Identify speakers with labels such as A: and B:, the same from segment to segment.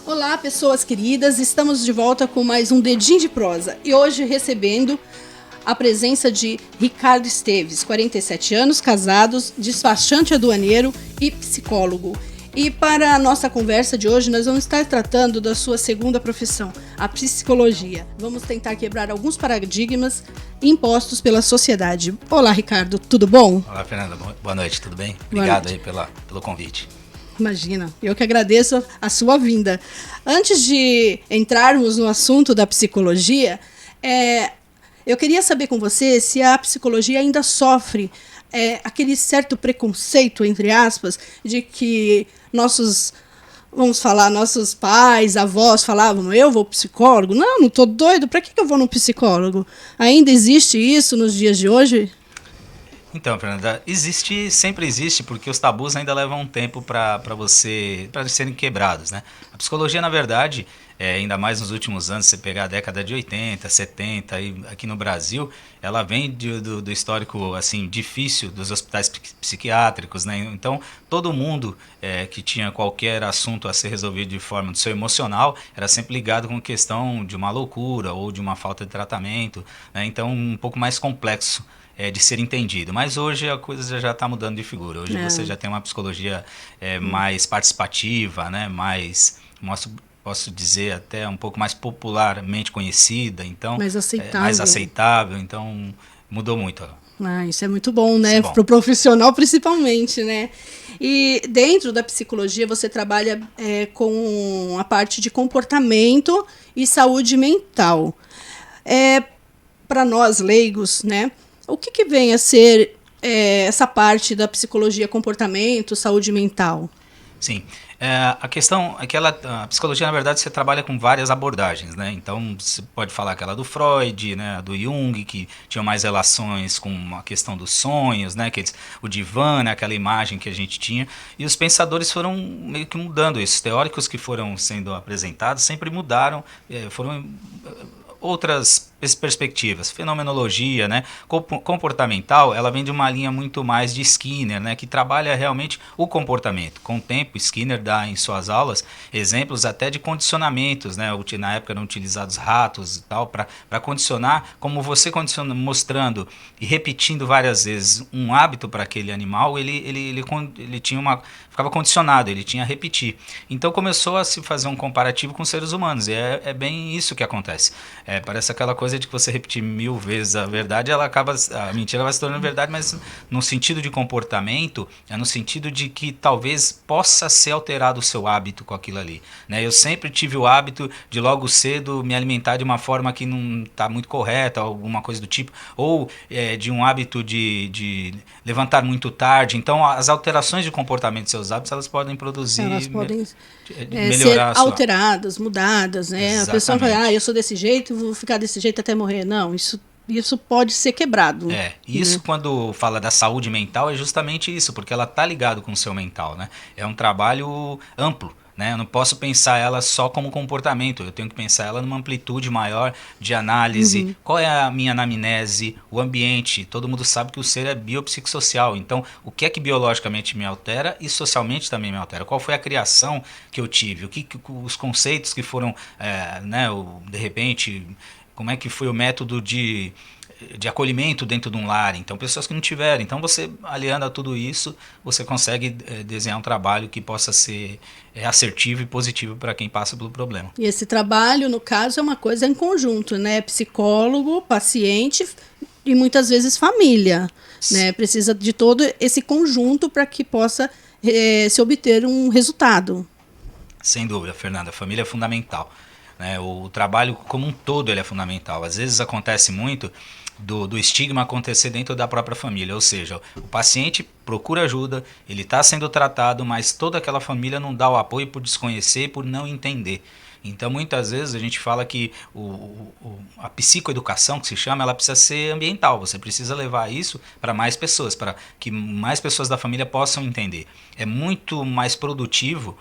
A: Olá, pessoas queridas, estamos de volta com mais um Dedinho de Prosa e hoje recebendo a presença de Ricardo Esteves, 47 anos, casados, despachante aduaneiro e psicólogo. E para a nossa conversa de hoje, nós vamos estar tratando da sua segunda profissão, a psicologia. Vamos tentar quebrar alguns paradigmas impostos pela sociedade. Olá, Ricardo, tudo bom?
B: Olá, Fernanda, boa noite, tudo bem? Obrigado aí pelo convite.
A: Imagina, eu que agradeço a sua vinda. Antes de entrarmos no assunto da psicologia, eu queria saber com você se a psicologia ainda sofre aquele certo preconceito, entre aspas, de que nossos pais, avós falavam, eu vou psicólogo? Não tô doido, para que eu vou no psicólogo? Ainda existe isso nos dias de hoje?
B: Então, Fernanda, sempre existe, porque os tabus ainda levam um tempo para serem quebrados, né? A psicologia, na verdade, ainda mais nos últimos anos, você pegar a década de 80, 70, e aqui no Brasil, ela vem do histórico assim difícil dos hospitais psiquiátricos, né? Então, todo mundo que tinha qualquer assunto a ser resolvido de forma do seu emocional, era sempre ligado com questão de uma loucura ou de uma falta de tratamento, né? Então, um pouco mais complexo de ser entendido. Mas hoje a coisa já está mudando de figura. Hoje você já tem uma psicologia mais participativa, né? Posso dizer até um pouco mais popularmente conhecida, então mais aceitável, então mudou muito.
A: Isso é muito bom, né?
B: É
A: para o profissional principalmente, né? E dentro da psicologia você trabalha com a parte de comportamento e saúde mental. Para nós leigos, né? O que vem a ser essa parte da psicologia, comportamento, saúde mental?
B: Sim, a questão é que a psicologia, na verdade, você trabalha com várias abordagens, né? Então, você pode falar aquela do Freud, né? Do Jung, que tinha mais relações com a questão dos sonhos, né? O divã, né? Aquela imagem que a gente tinha. E os pensadores foram meio que mudando isso. Os teóricos que foram sendo apresentados sempre mudaram, foram outras perspectivas, fenomenologia, né, comportamental, ela vem de uma linha muito mais de Skinner, né, que trabalha realmente o comportamento. Com o tempo, Skinner dá em suas aulas exemplos até de condicionamentos, né, na época eram utilizados ratos e tal, para condicionar, como você condiciona, mostrando e repetindo várias vezes um hábito para aquele animal, ele ficava condicionado, ele tinha a repetir. Então começou a se fazer um comparativo com seres humanos, e é bem isso que acontece. Parece aquela coisa de que você repetir 1000 vezes a verdade, a mentira vai se tornando verdade, mas no sentido de comportamento, no sentido de que talvez possa ser alterado o seu hábito com aquilo ali, né? Eu sempre tive o hábito de logo cedo me alimentar de uma forma que não está muito correta, alguma coisa do tipo, ou de um hábito de levantar muito tarde. Então as alterações de comportamento de seus hábitos, elas podem produzir,
A: elas podem
B: melhorar
A: ser alteradas, mudadas, né?
B: Exatamente.
A: A pessoa fala, eu sou desse jeito, vou ficar desse jeito até morrer. Não, isso pode ser quebrado.
B: Isso quando fala da saúde mental é justamente isso, porque ela está ligada com o seu mental, né? É um trabalho amplo, né? Eu não posso pensar ela só como comportamento, eu tenho que pensar ela numa amplitude maior de análise. Qual é a minha anamnese, o ambiente? Todo mundo sabe que o ser é biopsicossocial, então o que é que biologicamente me altera e socialmente também me altera? Qual foi a criação que eu tive? Os conceitos que foram, de repente, como é que foi o método de acolhimento dentro de um lar, então pessoas que não tiveram. Então você, aliando a tudo isso, você consegue desenhar um trabalho que possa ser assertivo e positivo para quem passa pelo problema.
A: E esse trabalho, no caso, é uma coisa em conjunto, né? Psicólogo, paciente e muitas vezes família, né? Precisa de todo esse conjunto para que possa se obter um resultado.
B: Sem dúvida, Fernanda, a família é fundamental. O trabalho como um todo ele é fundamental. Às vezes acontece muito do estigma acontecer dentro da própria família, ou seja, o paciente procura ajuda, ele está sendo tratado, mas toda aquela família não dá o apoio por desconhecer e por não entender. Então, muitas vezes a gente fala que a psicoeducação, que se chama, ela precisa ser ambiental. Você precisa levar isso para mais pessoas, para que mais pessoas da família possam entender. É muito mais produtivo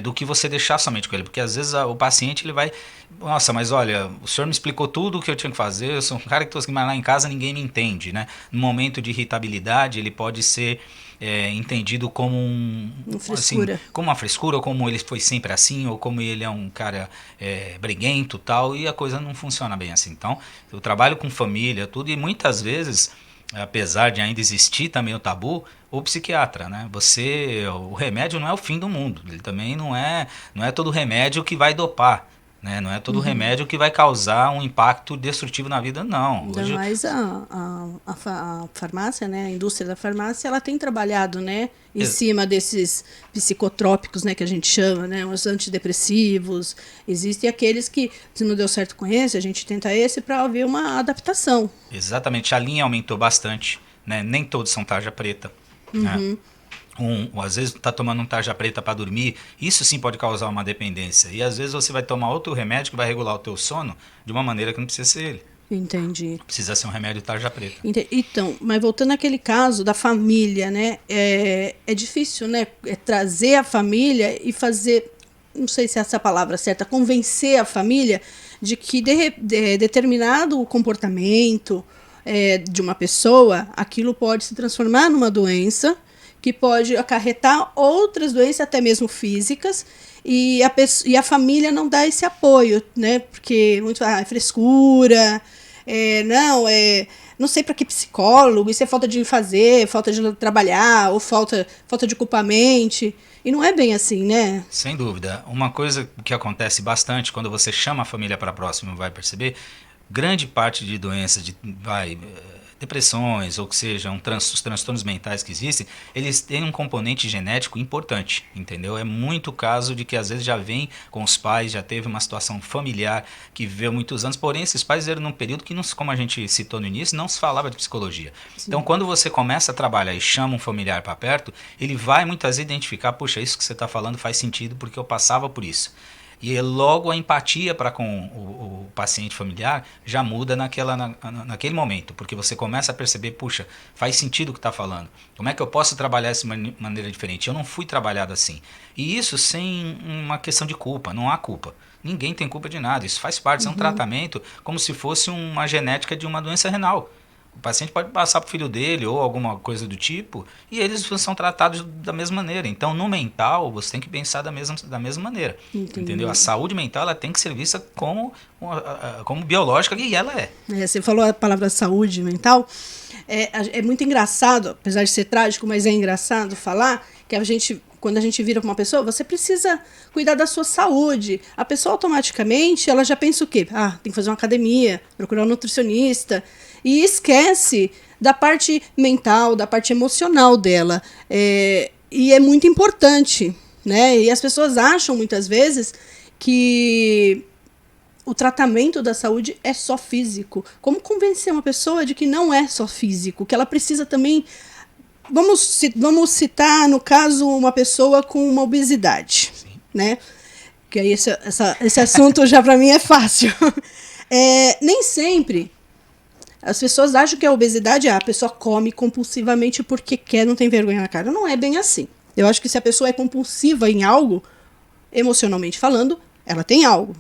B: do que você deixar somente com ele, porque às vezes o paciente ele vai, nossa, mas olha, o senhor me explicou tudo o que eu tinha que fazer, eu sou um cara que estou aqui, mas lá em casa ninguém me entende, né? No momento de irritabilidade ele pode ser entendido como
A: Uma
B: assim,
A: frescura.
B: como uma frescura, ou como ele foi sempre assim, ou como ele é um cara briguento e tal, e a coisa não funciona bem assim. Então, eu trabalho com família, tudo, e muitas vezes, apesar de ainda existir também o tabu, o psiquiatra, né? O remédio não é o fim do mundo. Ele também não é todo remédio que vai dopar, né? Não é todo remédio que vai causar um impacto destrutivo na vida, não.
A: Ainda
B: Hoje,
A: mais a farmácia, né? A indústria da farmácia, ela tem trabalhado, né? Em
B: ex-
A: cima desses psicotrópicos, né? Que a gente chama, né? Os antidepressivos. Existem aqueles que, se não deu certo com esse, a gente tenta esse para haver uma adaptação.
B: exatamente, a linha aumentou bastante, né? Nem todos são tarja preta, né? Às vezes tá tomando um tarja preta para dormir, isso sim pode causar uma dependência. E às vezes você vai tomar outro remédio que vai regular o teu sono de uma maneira que não precisa ser ele.
A: Entendi.
B: Precisa ser um remédio tarja preta.
A: Então, mas voltando àquele caso da família, né? É difícil, né? Trazer a família e fazer, não sei se é essa a palavra certa, convencer a família de que determinado comportamento de uma pessoa, aquilo pode se transformar numa doença que pode acarretar outras doenças, até mesmo físicas, e a família não dá esse apoio, né? Porque muito é frescura, não sei para que psicólogo, isso é falta de fazer, falta de trabalhar, ou falta de culpar a mente. E não é bem assim, né?
B: Sem dúvida. Uma coisa que acontece bastante quando você chama a família para próximo, vai perceber, grande parte de doenças, depressões, ou que sejam os transtornos mentais que existem, eles têm um componente genético importante, entendeu? É muito caso de que às vezes já vem com os pais, já teve uma situação familiar que viveu muitos anos, porém esses pais eram num período que, não, como a gente citou no início, não se falava de psicologia.
A: Sim.
B: Então, quando você começa a trabalhar e chama um familiar para perto, ele vai muitas vezes identificar, puxa, isso que você está falando faz sentido porque eu passava por isso. E logo a empatia para com o paciente familiar já muda naquele momento, porque você começa a perceber, puxa, faz sentido o que está falando. Como é que eu posso trabalhar dessa maneira diferente? Eu não fui trabalhado assim. E isso sem uma questão de culpa, não há culpa. Ninguém tem culpa de nada, isso faz parte, é um tratamento como se fosse uma genética de uma doença renal. O paciente pode passar para o filho dele ou alguma coisa do tipo e eles são tratados da mesma maneira. Então, no mental, você tem que pensar da mesma maneira.
A: Entendi.
B: Entendeu? A saúde mental ela tem que ser vista como biológica e ela é.
A: Você falou a palavra saúde mental. É muito engraçado, apesar de ser trágico, mas é engraçado falar que quando a gente vira para uma pessoa, você precisa cuidar da sua saúde. A pessoa automaticamente ela já pensa o quê? Tem que fazer uma academia, procurar um nutricionista. E esquece da parte mental, da parte emocional dela. E é muito importante, né? E as pessoas acham muitas vezes que o tratamento da saúde é só físico. Como convencer uma pessoa de que não é só físico, que ela precisa também... Vamos citar, no caso, uma pessoa com uma obesidade, né? Que aí esse assunto já para mim é fácil. Nem sempre as pessoas acham que a obesidade a pessoa come compulsivamente porque quer, não tem vergonha na cara. Não é bem assim. Eu acho que se a pessoa é compulsiva em algo, emocionalmente falando, ela tem algo,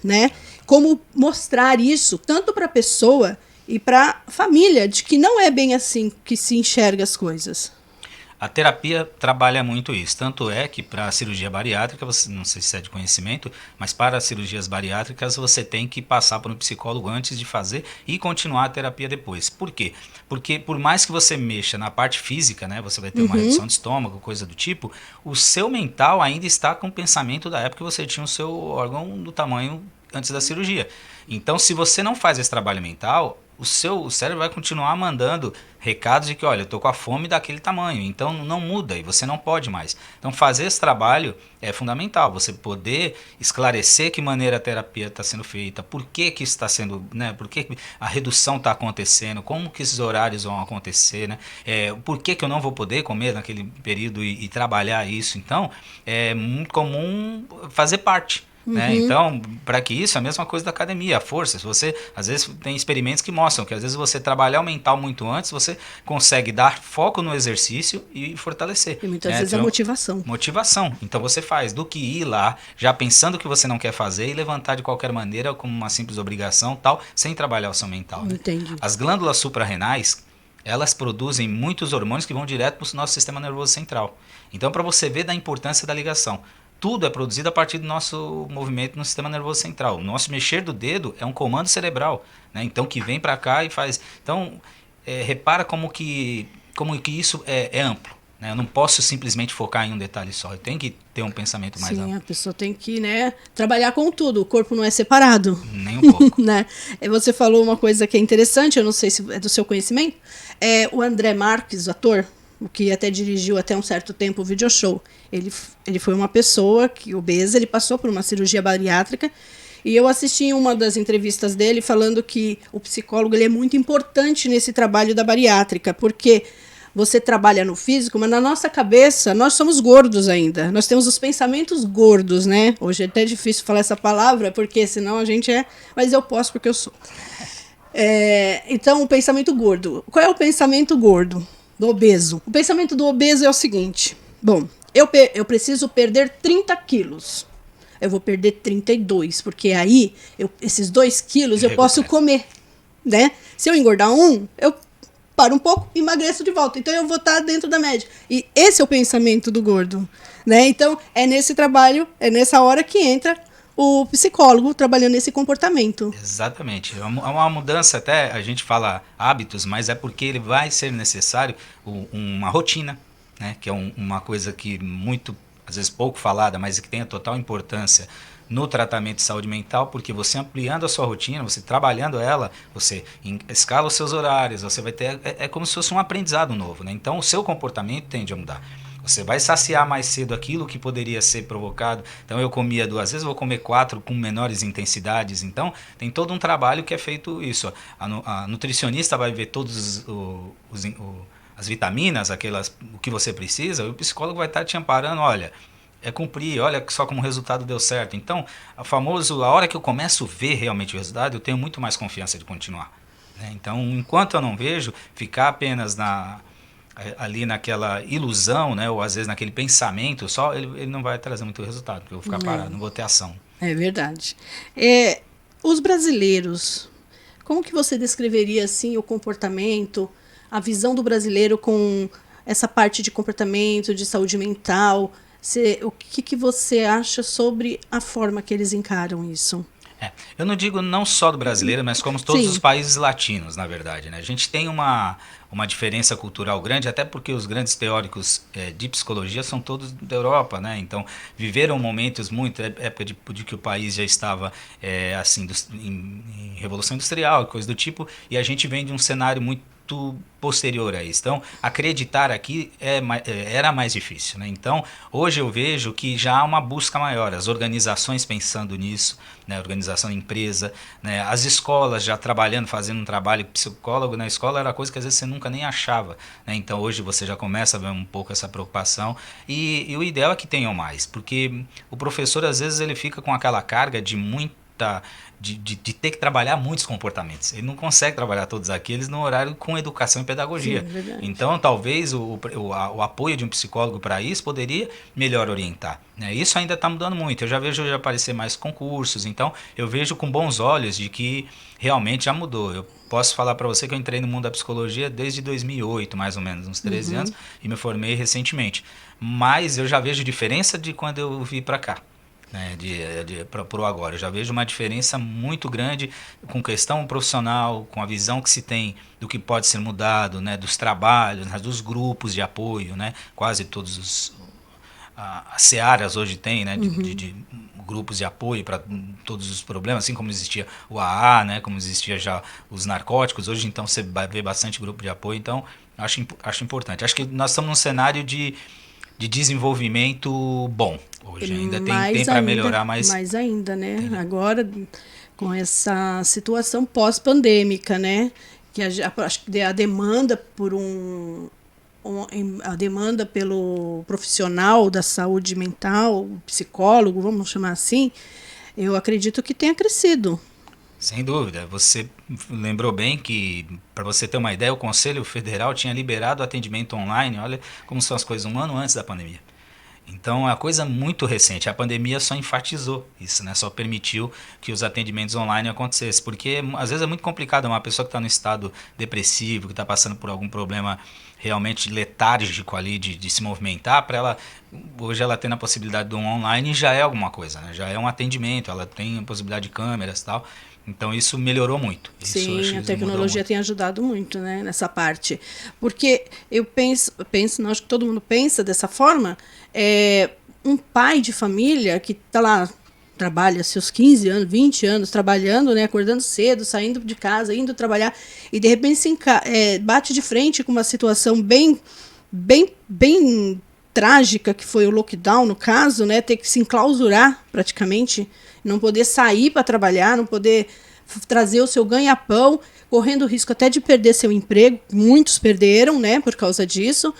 A: né? Como mostrar isso tanto para a pessoa e para a família, de que não é bem assim que se enxerga as coisas.
B: A terapia trabalha muito isso. Tanto é que para a cirurgia bariátrica, não sei se é de conhecimento, mas para as cirurgias bariátricas você tem que passar por um psicólogo antes de fazer e continuar a terapia depois. Por quê? Porque por mais que você mexa na parte física, né, você vai ter uma redução de estômago, coisa do tipo, o seu mental ainda está com o pensamento da época que você tinha o seu órgão do tamanho antes da cirurgia. Então, se você não faz esse trabalho mental, o cérebro vai continuar mandando recados de que, olha, eu estou com a fome daquele tamanho, então não muda e você não pode mais. Então fazer esse trabalho é fundamental, você poder esclarecer que maneira a terapia está sendo feita, por que que está sendo, né, por que a redução está acontecendo, como que esses horários vão acontecer, né, por que que eu não vou poder comer naquele período e trabalhar isso. Então é muito comum fazer parte. Né? Então, para que isso, é a mesma coisa da academia, a força. Se você, às vezes, tem experimentos que mostram que às vezes você trabalhar o mental muito antes, você consegue dar foco no exercício e fortalecer.
A: E muitas vezes a motivação.
B: Motivação. Então você faz do que ir lá, já pensando que você não quer fazer e levantar de qualquer maneira como uma simples obrigação, tal, sem trabalhar o seu mental. Né?
A: Entendi.
B: As glândulas suprarrenais, elas produzem muitos hormônios que vão direto para o nosso sistema nervoso central. Então, para você ver da importância da ligação, tudo é produzido a partir do nosso movimento no sistema nervoso central. O nosso mexer do dedo é um comando cerebral, né? Então, que vem para cá e faz. Então, repara como que isso é amplo. Né? Eu não posso simplesmente focar em um detalhe só. Eu tenho que ter um pensamento mais
A: Sim,
B: amplo.
A: a pessoa tem que, né, trabalhar com tudo. O corpo não é separado.
B: Nem um pouco.
A: Né? Você falou uma coisa que é interessante, eu não sei se é do seu conhecimento. O André Marques, o ator, o que até dirigiu até um certo tempo o Video Show. Ele foi uma pessoa que obesa, ele passou por uma cirurgia bariátrica. E eu assisti uma das entrevistas dele falando que o psicólogo ele é muito importante nesse trabalho da bariátrica, porque você trabalha no físico, mas na nossa cabeça nós somos gordos ainda. Nós temos os pensamentos gordos, né? Hoje é até difícil falar essa palavra, porque senão a gente é... Mas eu posso porque eu sou. Então, o pensamento gordo. Qual é o pensamento gordo do obeso? O pensamento do obeso é o seguinte. Bom, eu preciso perder 30 quilos. Eu vou perder 32, porque aí esses 2 quilos eu posso comer. Né? Se eu engordar eu paro um pouco e emagreço de volta. Então eu vou estar dentro da média. E esse é o pensamento do gordo. Né? Então é nesse trabalho, é nessa hora que entra o psicólogo trabalhando nesse comportamento.
B: Exatamente. É uma mudança, até a gente fala hábitos, mas é porque ele vai ser necessário uma rotina, né? Que é uma coisa que muito, às vezes pouco falada, mas que tem a total importância no tratamento de saúde mental, porque você ampliando a sua rotina, você trabalhando ela, você escala os seus horários, você vai ter, é como se fosse um aprendizado novo, né? Então o seu comportamento tende a mudar. Você vai saciar mais cedo aquilo que poderia ser provocado. Então eu comia 2 vezes, vou comer 4 com menores intensidades. Então tem todo um trabalho que é feito isso. A nutricionista vai ver todos as vitaminas, o que você precisa, e o psicólogo vai estar te amparando, olha, cumprir, olha só como o resultado deu certo. Então, a hora que eu começo a ver realmente o resultado, eu tenho muito mais confiança de continuar. Né? Então, enquanto eu não vejo, ficar apenas ali naquela ilusão, né, ou às vezes naquele pensamento só, ele não vai trazer muito resultado, porque eu vou ficar parado, não vou ter ação.
A: É verdade. Os brasileiros, como que você descreveria assim o comportamento, a visão do brasileiro com essa parte de comportamento, de saúde mental? O que você acha sobre a forma que eles encaram isso?
B: Eu não digo não só do brasileiro, mas como todos
A: Sim.
B: os países latinos, na verdade. Né? A gente tem uma diferença cultural grande, até porque os grandes teóricos de psicologia são todos da Europa, né? Então viveram momentos muito, época de que o país já estava assim, em Revolução Industrial, coisa do tipo, e a gente vem de um cenário muito posterior a isso. Então, acreditar aqui era mais difícil. Né? Então, hoje eu vejo que já há uma busca maior, as organizações pensando nisso, né? Organização de empresa, né? As escolas já trabalhando, fazendo um trabalho psicólogo na escola era coisa que às vezes você nunca nem achava. Né? Então, hoje você já começa a ver um pouco essa preocupação e o ideal é que tenham mais, porque o professor às vezes ele fica com aquela carga de muita de ter que trabalhar muitos comportamentos. Ele não consegue trabalhar todos aqueles no horário com educação e pedagogia.
A: Sim,
B: então, talvez o apoio de um psicólogo para isso poderia melhor orientar. Né? Isso ainda está mudando muito. Eu já vejo aparecer mais concursos. Então, eu vejo com bons olhos de que realmente já mudou. Eu posso falar para você que eu entrei no mundo da psicologia desde 2008, mais ou menos, uns 13 anos, e me formei recentemente. Mas eu já vejo diferença de quando eu vim para cá. Né, para o agora. Eu já vejo uma diferença muito grande com questão profissional, com a visão que se tem do que pode ser mudado, né, dos trabalhos, né, dos grupos de apoio, né, quase todos as searas hoje tem, né, de grupos de apoio para todos os problemas, assim como existia o AA, né, como existia já os narcóticos, hoje então você vai ver bastante grupo de apoio, então acho importante. Acho que nós estamos num cenário de desenvolvimento bom. Hoje ainda tem para melhorar mais.
A: Mais ainda, né? Agora, com essa situação pós-pandêmica, né? Que acho que a demanda a demanda pelo profissional da saúde mental, psicólogo, vamos chamar assim, eu acredito que tenha crescido.
B: Sem dúvida. Você lembrou bem que, para você ter uma ideia, o Conselho Federal tinha liberado o atendimento online, olha como são as coisas, um ano antes da pandemia. Então é uma coisa muito recente. A pandemia só enfatizou isso, né? Só permitiu que os atendimentos online acontecessem. Porque às vezes é muito complicado uma pessoa que está no estado depressivo, que está passando por algum problema realmente letárgico ali de se movimentar, para ela, hoje ela tendo a possibilidade do online já é alguma coisa, né? Já é um atendimento, ela tem a possibilidade de câmeras e tal. Então isso melhorou muito.
A: Sim, a tecnologia tem ajudado muito, né, nessa parte. Porque eu penso, acho que todo mundo pensa dessa forma, um pai de família que está lá, trabalha seus 15 anos, 20 anos trabalhando, né, acordando cedo, saindo de casa, indo trabalhar, e de repente bate de frente com uma situação bem trágica, que foi o lockdown, no caso, né, ter que se enclausurar praticamente, não poder sair para trabalhar, não poder trazer o seu ganha-pão, correndo o risco até de perder seu emprego. Muitos perderam, né, por causa disso.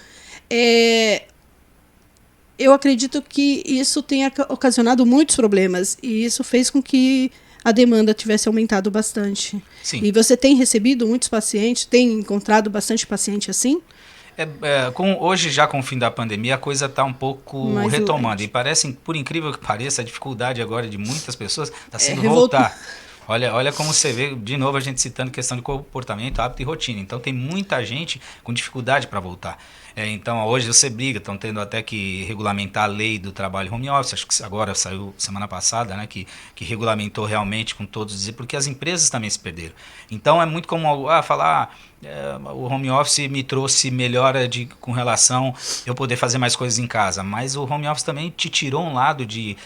A: Eu acredito que isso tenha ocasionado muitos problemas, e isso fez com que a demanda tivesse aumentado bastante.
B: Sim.
A: E você tem recebido muitos pacientes, tem encontrado bastante paciente assim?
B: Hoje, já com o fim da pandemia, a coisa está um pouco
A: Mais
B: retomando.
A: doente.
B: E parece, por incrível que pareça, a dificuldade agora de muitas pessoas está sendo
A: revolta.
B: voltar. Olha como você vê, de novo, a gente citando questão de comportamento, hábito e rotina. Então, tem muita gente com dificuldade para voltar. Então, hoje você briga, estão tendo até que regulamentar a lei do trabalho home office, acho que agora saiu semana passada, né, que regulamentou realmente com todos, porque as empresas também se perderam. Então, é muito como falar, o home office me trouxe melhora com relação a eu poder fazer mais coisas em casa, mas o home office também te tirou um lado de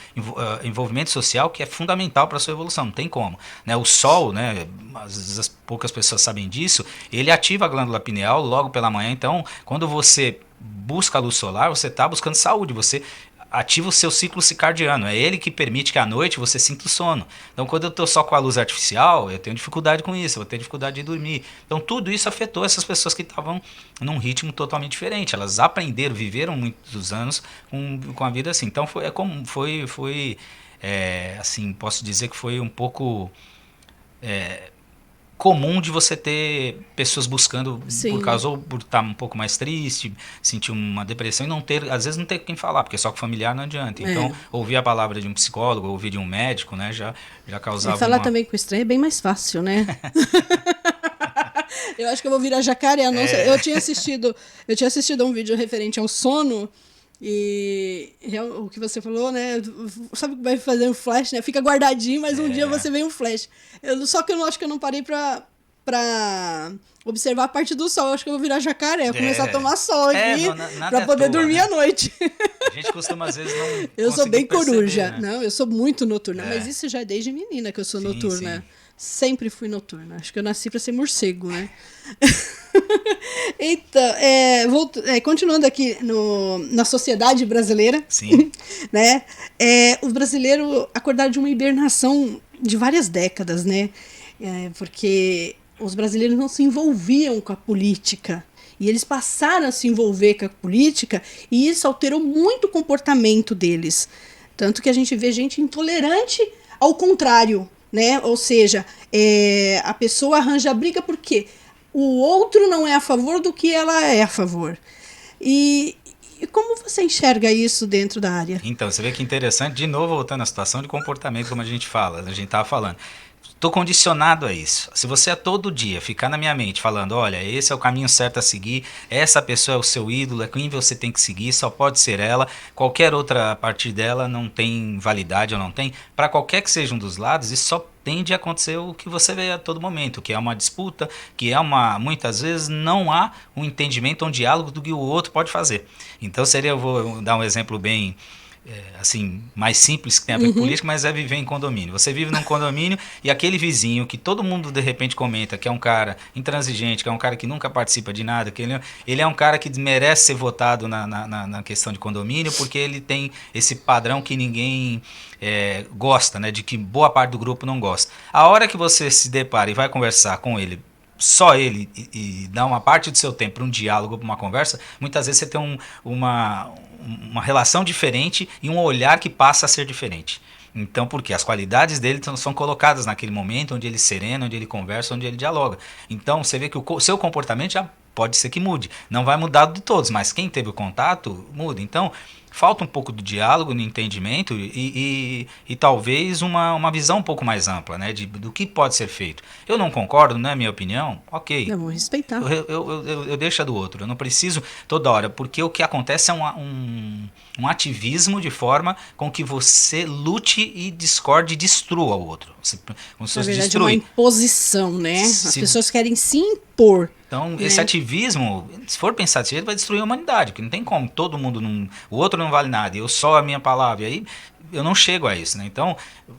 B: envolvimento social que é fundamental para a sua evolução, não tem como. Né? O sol, né, às vezes poucas pessoas sabem disso, ele ativa a glândula pineal logo pela manhã, então quando você busca a luz solar, você está buscando saúde, você ativa o seu ciclo circadiano, é ele que permite que à noite você sinta o sono. Então quando eu estou só com a luz artificial, eu tenho dificuldade com isso, eu vou ter dificuldade de dormir. Então tudo isso afetou essas pessoas que estavam num ritmo totalmente diferente, elas aprenderam, viveram muitos anos com a vida assim. Então assim, posso dizer que foi um pouco comum de você ter pessoas buscando,
A: Sim.
B: por causa ou por estar um pouco mais triste, sentir uma depressão e às vezes não ter quem falar, porque só com familiar não adianta. Então, ouvir a palavra de um psicólogo, ouvir de um médico, né, já causava
A: falar também com estranho é bem mais fácil, né? Eu acho que eu vou virar jacaré, não sei. Eu tinha assistido um vídeo referente ao sono. E o que você falou, né? Sabe que vai fazer um flash, né? Fica guardadinho, mas um dia você vem um flash. Só que eu acho que eu não parei pra observar a parte do sol. Eu acho que eu vou virar jacaré, começar a tomar sol aqui pra poder dormir à noite.
B: A gente costuma às vezes não.
A: Eu sou bem coruja.
B: Né?
A: Não, eu sou muito noturna. Mas isso já é desde menina que eu sou noturna. Sim. Sempre fui noturna. Acho que eu nasci pra ser morcego, né? Então, continuando aqui na sociedade brasileira,
B: sim.
A: Né? Os brasileiros acordaram de uma hibernação de várias décadas, né? Porque os brasileiros não se envolviam com a política. E eles passaram a se envolver com a política, e isso alterou muito o comportamento deles. Tanto que a gente vê gente intolerante ao contrário, né? Ou seja, a pessoa arranja briga porque o outro não é a favor do que ela é a favor. E como você enxerga isso dentro da área?
B: Então, você vê que interessante, de novo voltando à situação de comportamento, como a gente estava falando. Estou condicionado a isso. Se você todo dia ficar na minha mente falando, olha, esse é o caminho certo a seguir, essa pessoa é o seu ídolo, é quem você tem que seguir, só pode ser ela, qualquer outra a partir dela não tem validade ou não tem, para qualquer que seja um dos lados, isso só tende a acontecer o que você vê a todo momento, que é uma disputa, que muitas vezes não há um entendimento, um diálogo do que o outro pode fazer. Então eu vou dar um exemplo bem assim, mais simples, que tem a ver com política, mas é viver em condomínio. Você vive num condomínio e aquele vizinho que todo mundo de repente comenta que é um cara intransigente, que é um cara que nunca participa de nada, que ele é um cara que merece ser votado na questão de condomínio, porque ele tem esse padrão que ninguém gosta, né, de que boa parte do grupo não gosta. A hora que você se depara e vai conversar com ele, só ele, e dá uma parte do seu tempo para um diálogo, para uma conversa, muitas vezes você tem uma relação diferente e um olhar que passa a ser diferente. Então, porque as qualidades dele são colocadas naquele momento onde ele serena, onde ele conversa, onde ele dialoga. Então, você vê que o seu comportamento já pode ser que mude. Não vai mudar de todos, mas quem teve o contato, muda. Então, falta um pouco do diálogo, no entendimento e talvez uma visão um pouco mais ampla, né, do que pode ser feito. Eu não concordo, não é minha opinião? Ok.
A: Eu vou respeitar.
B: Eu deixo a do outro. Eu não preciso toda hora, porque o que acontece é um ativismo de forma com que você lute e discorde e destrua o outro. Como se
A: Na
B: fosse
A: verdade, é
B: destruir.
A: uma imposição, né? As
B: Se-
A: pessoas querem se impor.
B: Então,
A: né?
B: esse ativismo, se for pensar desse jeito, vai destruir a humanidade, porque não tem como, todo mundo, o outro não vale nada, eu só a minha palavra, e aí eu não chego a isso, né? Então,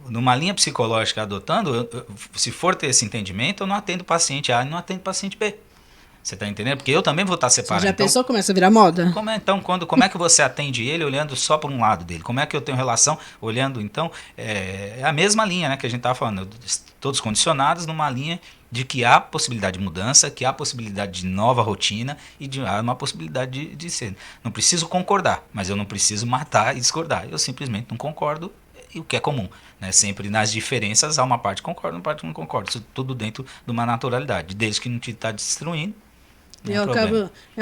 B: numa linha psicológica adotando, se for ter esse entendimento, eu não atendo paciente A e não atendo paciente B. Você está entendendo? Porque eu também vou estar
A: Você
B: separado.
A: já
B: Então,
A: pensou, começa a virar moda?
B: como é que você atende ele olhando só por um lado dele? Como é que eu tenho relação olhando, então, é a mesma linha, né, que a gente estava falando, todos condicionados numa linha de que há possibilidade de mudança, que há possibilidade de nova rotina e há uma possibilidade de ser. Não preciso concordar, mas eu não preciso matar e discordar. Eu simplesmente não concordo, e o que é comum, né? Sempre nas diferenças há uma parte que concorda, uma parte que não concorda. Isso tudo dentro de uma naturalidade, desde que não te está destruindo.
A: Eu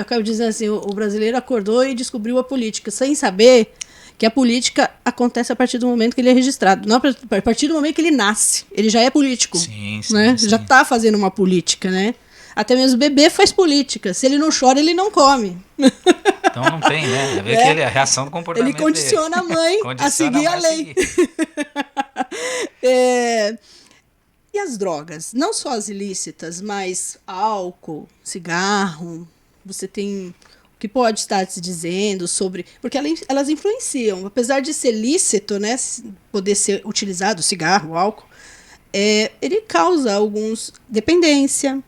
A: acabo dizendo assim, o brasileiro acordou e descobriu a política, sem saber que a política acontece a partir do momento que ele é registrado. Não a partir do momento que ele nasce. Ele já é político.
B: Sim, sim,
A: né?
B: sim.
A: Já está fazendo uma política, né? Até mesmo o bebê faz política. Se ele não chora, ele não come.
B: Então não tem, né? É que a reação do comportamento
A: Ele condiciona
B: dele.
A: a mãe a seguir a lei. E as drogas? Não só as ilícitas, mas álcool, cigarro. Você tem... O que pode estar se dizendo sobre... Porque elas influenciam. Apesar de ser lícito, né? Poder ser utilizado, cigarro, álcool, ele causa alguns... Dependência.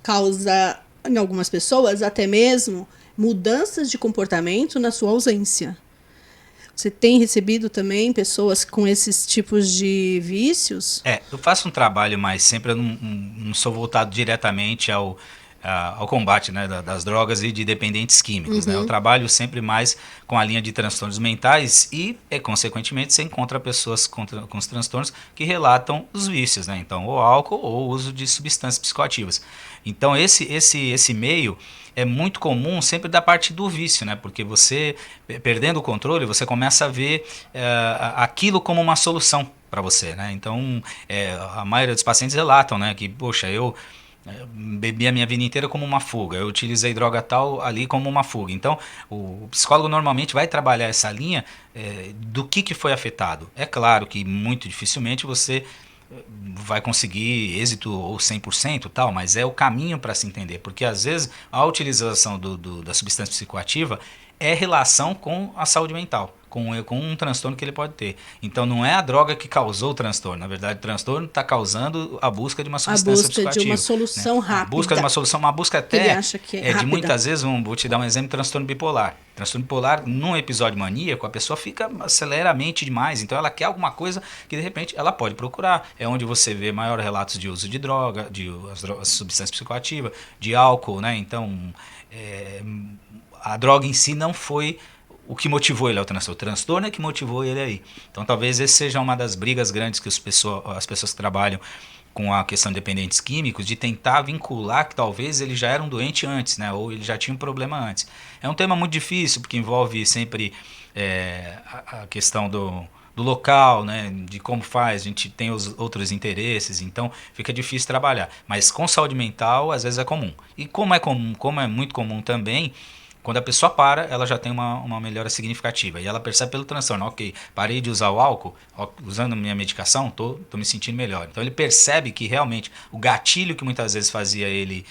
A: Causa, em algumas pessoas, até mesmo mudanças de comportamento na sua ausência. Você tem recebido também pessoas com esses tipos de vícios?
B: Eu faço um trabalho, mas sempre eu não sou voltado diretamente ao combate, né, das drogas e de dependentes químicos. Né? Eu trabalho sempre mais com a linha de transtornos mentais e, consequentemente, você encontra pessoas com os transtornos que relatam os vícios, né? Então, ou álcool ou o uso de substâncias psicoativas. Então, esse meio é muito comum sempre da parte do vício, né? Porque você, perdendo o controle, você começa a ver aquilo como uma solução para você, né? Então, a maioria dos pacientes relatam, né, que, poxa, eu bebi a minha vida inteira como uma fuga, eu utilizei droga tal ali como uma fuga. Então, o psicólogo normalmente vai trabalhar essa linha do que foi afetado. É claro que muito dificilmente você vai conseguir êxito ou 100% tal, mas é o caminho para se entender, porque às vezes a utilização da substância psicoativa é relação com a saúde mental, com um transtorno que ele pode ter. Então não é a droga que causou o transtorno, na verdade o transtorno está causando a busca de uma substância psicoativa.
A: A busca de uma solução rápida.
B: A busca de uma solução, uma busca até
A: ele acha que é
B: de muitas vezes, vou te dar um exemplo, transtorno bipolar. Transtorno bipolar, num episódio maníaco, a pessoa acelera a mente demais, então ela quer alguma coisa que de repente ela pode procurar. É onde você vê maiores relatos de uso de droga, as substâncias psicoativas, de álcool, né? Então, a droga em si não foi o que motivou ele ao transtorno. O transtorno é que motivou ele aí. Então talvez esse seja uma das brigas grandes que as pessoas que trabalham com a questão de dependentes químicos, de tentar vincular que talvez ele já era um doente antes, né? Ou ele já tinha um problema antes. É um tema muito difícil, porque envolve sempre a questão do local, né, de como faz, a gente tem os outros interesses, então fica difícil trabalhar. Mas com saúde mental, às vezes é comum. E como é muito comum também, quando a pessoa para, ela já tem uma melhora significativa. E ela percebe pelo transtorno, ok, parei de usar o álcool, usando minha medicação, tô me sentindo melhor. Então ele percebe que realmente o gatilho que muitas vezes fazia ele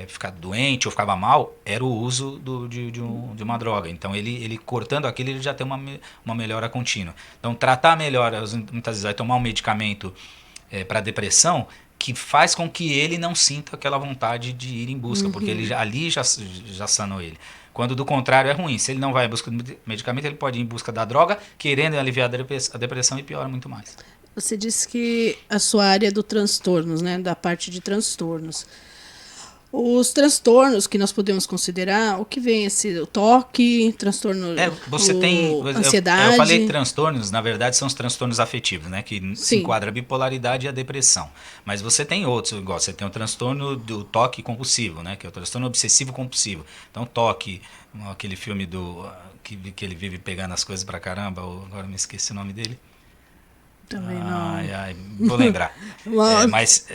B: ficar doente ou ficava mal, era o uso de uma droga. Então ele cortando aquilo, ele já tem uma melhora contínua. Então tratar a melhora, muitas vezes vai tomar um medicamento para depressão, que faz com que ele não sinta aquela vontade de ir em busca, porque ele ali já sanou ele. Quando do contrário é ruim, se ele não vai em busca do medicamento, ele pode ir em busca da droga, querendo aliviar a depressão e piora muito mais.
A: Você disse que a sua área é do transtornos, né, da parte de transtornos. Os transtornos que nós podemos considerar, o que vem o toque, transtorno,
B: Você tem,
A: ansiedade.
B: eu falei transtornos, na verdade são os transtornos afetivos, né, que se
A: Sim.
B: enquadra a bipolaridade e a depressão. Mas você tem outros, igual você tem o transtorno do toque compulsivo, né, que é o transtorno obsessivo compulsivo. Então toque, aquele filme que ele vive pegando as coisas pra caramba, agora me esqueci o nome dele.
A: Também não.
B: Vou lembrar.
A: Mas,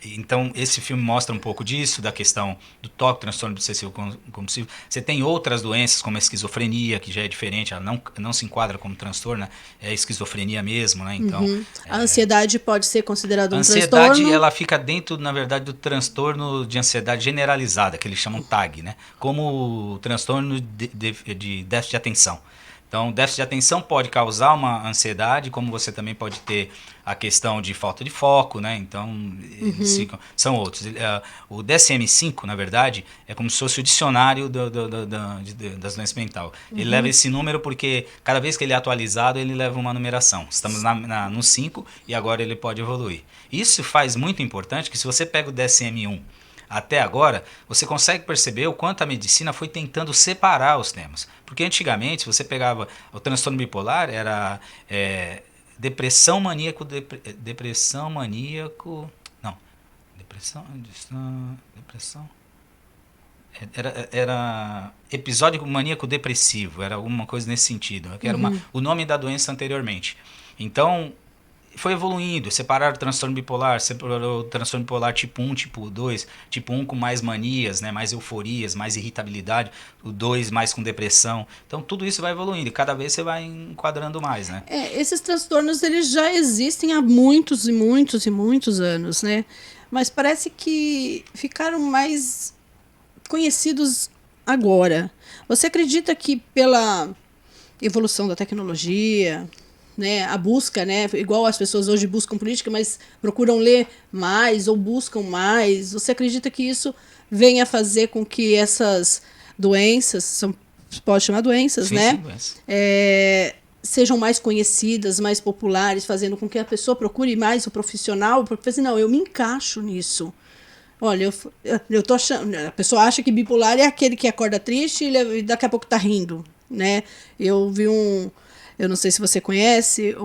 B: Então, esse filme mostra um pouco disso, da questão do toque, transtorno obsessivo compulsivo. Você tem outras doenças, como a esquizofrenia, que já é diferente, ela não se enquadra como transtorno, é esquizofrenia mesmo, né? Então,
A: a ansiedade pode ser considerada
B: a
A: um
B: ansiedade,
A: transtorno.
B: ela fica dentro, na verdade, do transtorno de ansiedade generalizada, que eles chamam TAG, né? Como o transtorno de déficit de atenção. Então, déficit de atenção pode causar uma ansiedade, como você também pode ter a questão de falta de foco, né? Então, eles são outros. O DSM-5, na verdade, é como se fosse o dicionário das doenças mentais. Ele leva esse número porque cada vez que ele é atualizado, ele leva uma numeração. Estamos no 5 e agora ele pode evoluir. Isso faz muito importante que se você pega o DSM-1 até agora, você consegue perceber o quanto a medicina foi tentando separar os temas. Porque antigamente, se você pegava o transtorno bipolar, era depressão maníaco... Depressão maníaco... Não. Depressão... Era episódio maníaco depressivo, era alguma coisa nesse sentido. Que era o nome da doença anteriormente. Então, foi evoluindo, separaram o transtorno bipolar, separou o transtorno bipolar tipo 1, tipo 2, tipo 1 com mais manias, né, mais euforias, mais irritabilidade, o 2 mais com depressão. Então tudo isso vai evoluindo e cada vez você vai enquadrando mais, né?
A: Esses transtornos eles já existem há muitos e muitos e muitos anos, né? Mas parece que ficaram mais conhecidos agora. Você acredita que pela evolução da tecnologia, né, a busca, né, igual as pessoas hoje buscam política, mas procuram ler mais ou buscam mais, você acredita que isso venha fazer com que essas doenças, pode chamar doenças,
B: Sim,
A: né,
B: sim, doença.
A: Sejam mais conhecidas, mais populares, fazendo com que a pessoa procure mais o profissional, porque assim, não, eu me encaixo nisso. Olha, eu tô achando, a pessoa acha que bipolar é aquele que acorda triste e daqui a pouco tá rindo, né? Eu vi eu não sei se você conhece,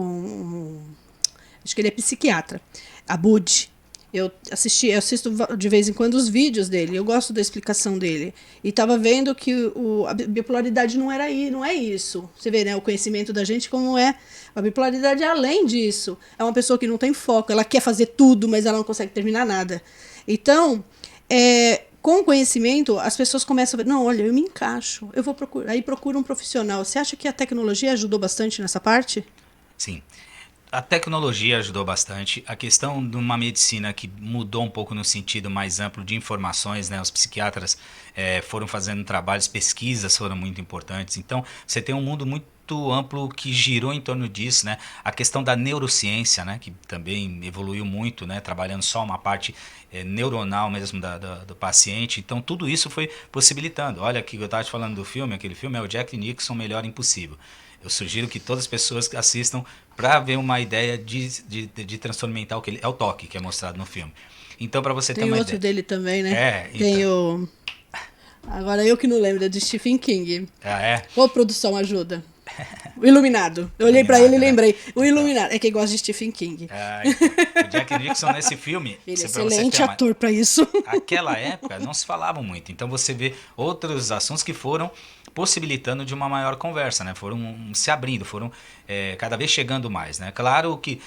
A: acho que ele é psiquiatra, Abud. Eu assisto de vez em quando os vídeos dele, eu gosto da explicação dele. E estava vendo que a bipolaridade não é isso. Você vê, né, o conhecimento da gente como é. A bipolaridade é além disso. É uma pessoa que não tem foco, ela quer fazer tudo, mas ela não consegue terminar nada. Então, com o conhecimento, as pessoas começam a ver, não, olha, eu me encaixo, eu vou procurar. Aí procura um profissional. Você acha que a tecnologia ajudou bastante nessa parte?
B: Sim. A tecnologia ajudou bastante. A questão de uma medicina que mudou um pouco no sentido mais amplo de informações, né? Os psiquiatras foram fazendo trabalhos, pesquisas foram muito importantes. Então, você tem um mundo muito amplo que girou em torno disso, né? A questão da neurociência, né? Que também evoluiu muito, né? Trabalhando só uma parte neuronal mesmo do paciente. Então, tudo isso foi possibilitando. Olha, que eu estava te falando do filme, aquele filme é o Jack Nicholson, Melhor Impossível. Eu sugiro que todas as pessoas assistam para ver uma ideia de transtorno mental, que é o toque, que é mostrado no filme. Então, para você ter uma ideia.
A: Tem outro dele também, né?
B: Então.
A: Tem o... Agora eu que não lembro, é de Stephen King. Ô, produção, ajuda. O Iluminado. Eu olhei para ele e lembrei. O Iluminado. É quem gosta de Stephen King.
B: Então. O Jack Nicholson nesse filme...
A: Ele é excelente ator para isso.
B: Aquela época não se falava muito. Então você vê outros assuntos que foram possibilitando de uma maior conversa, né? Foram se abrindo, foram cada vez chegando mais, né? Claro que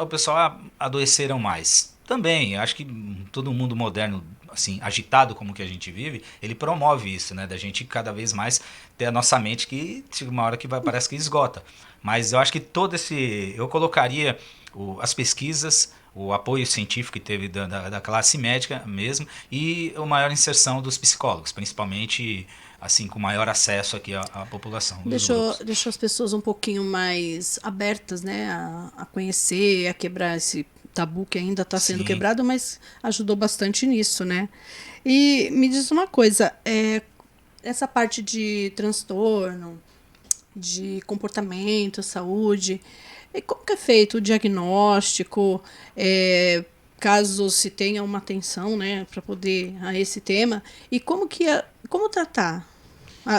B: o pessoal adoeceram mais. Também, acho que todo mundo moderno, assim, agitado como que a gente vive, ele promove isso, né? Da gente cada vez mais ter a nossa mente que chega uma hora que parece que esgota. Mas eu acho que eu colocaria as pesquisas, o apoio científico que teve da classe médica mesmo e a maior inserção dos psicólogos, principalmente assim com maior acesso aqui à população.
A: Deixou as pessoas um pouquinho mais abertas, né, a conhecer, a quebrar esse tabu que ainda está sendo quebrado, mas ajudou bastante nisso, né? E me diz uma coisa, essa parte de transtorno, de comportamento, saúde, como que é feito o diagnóstico? caso se tenha uma atenção, né, para poder a esse tema. E como tratar?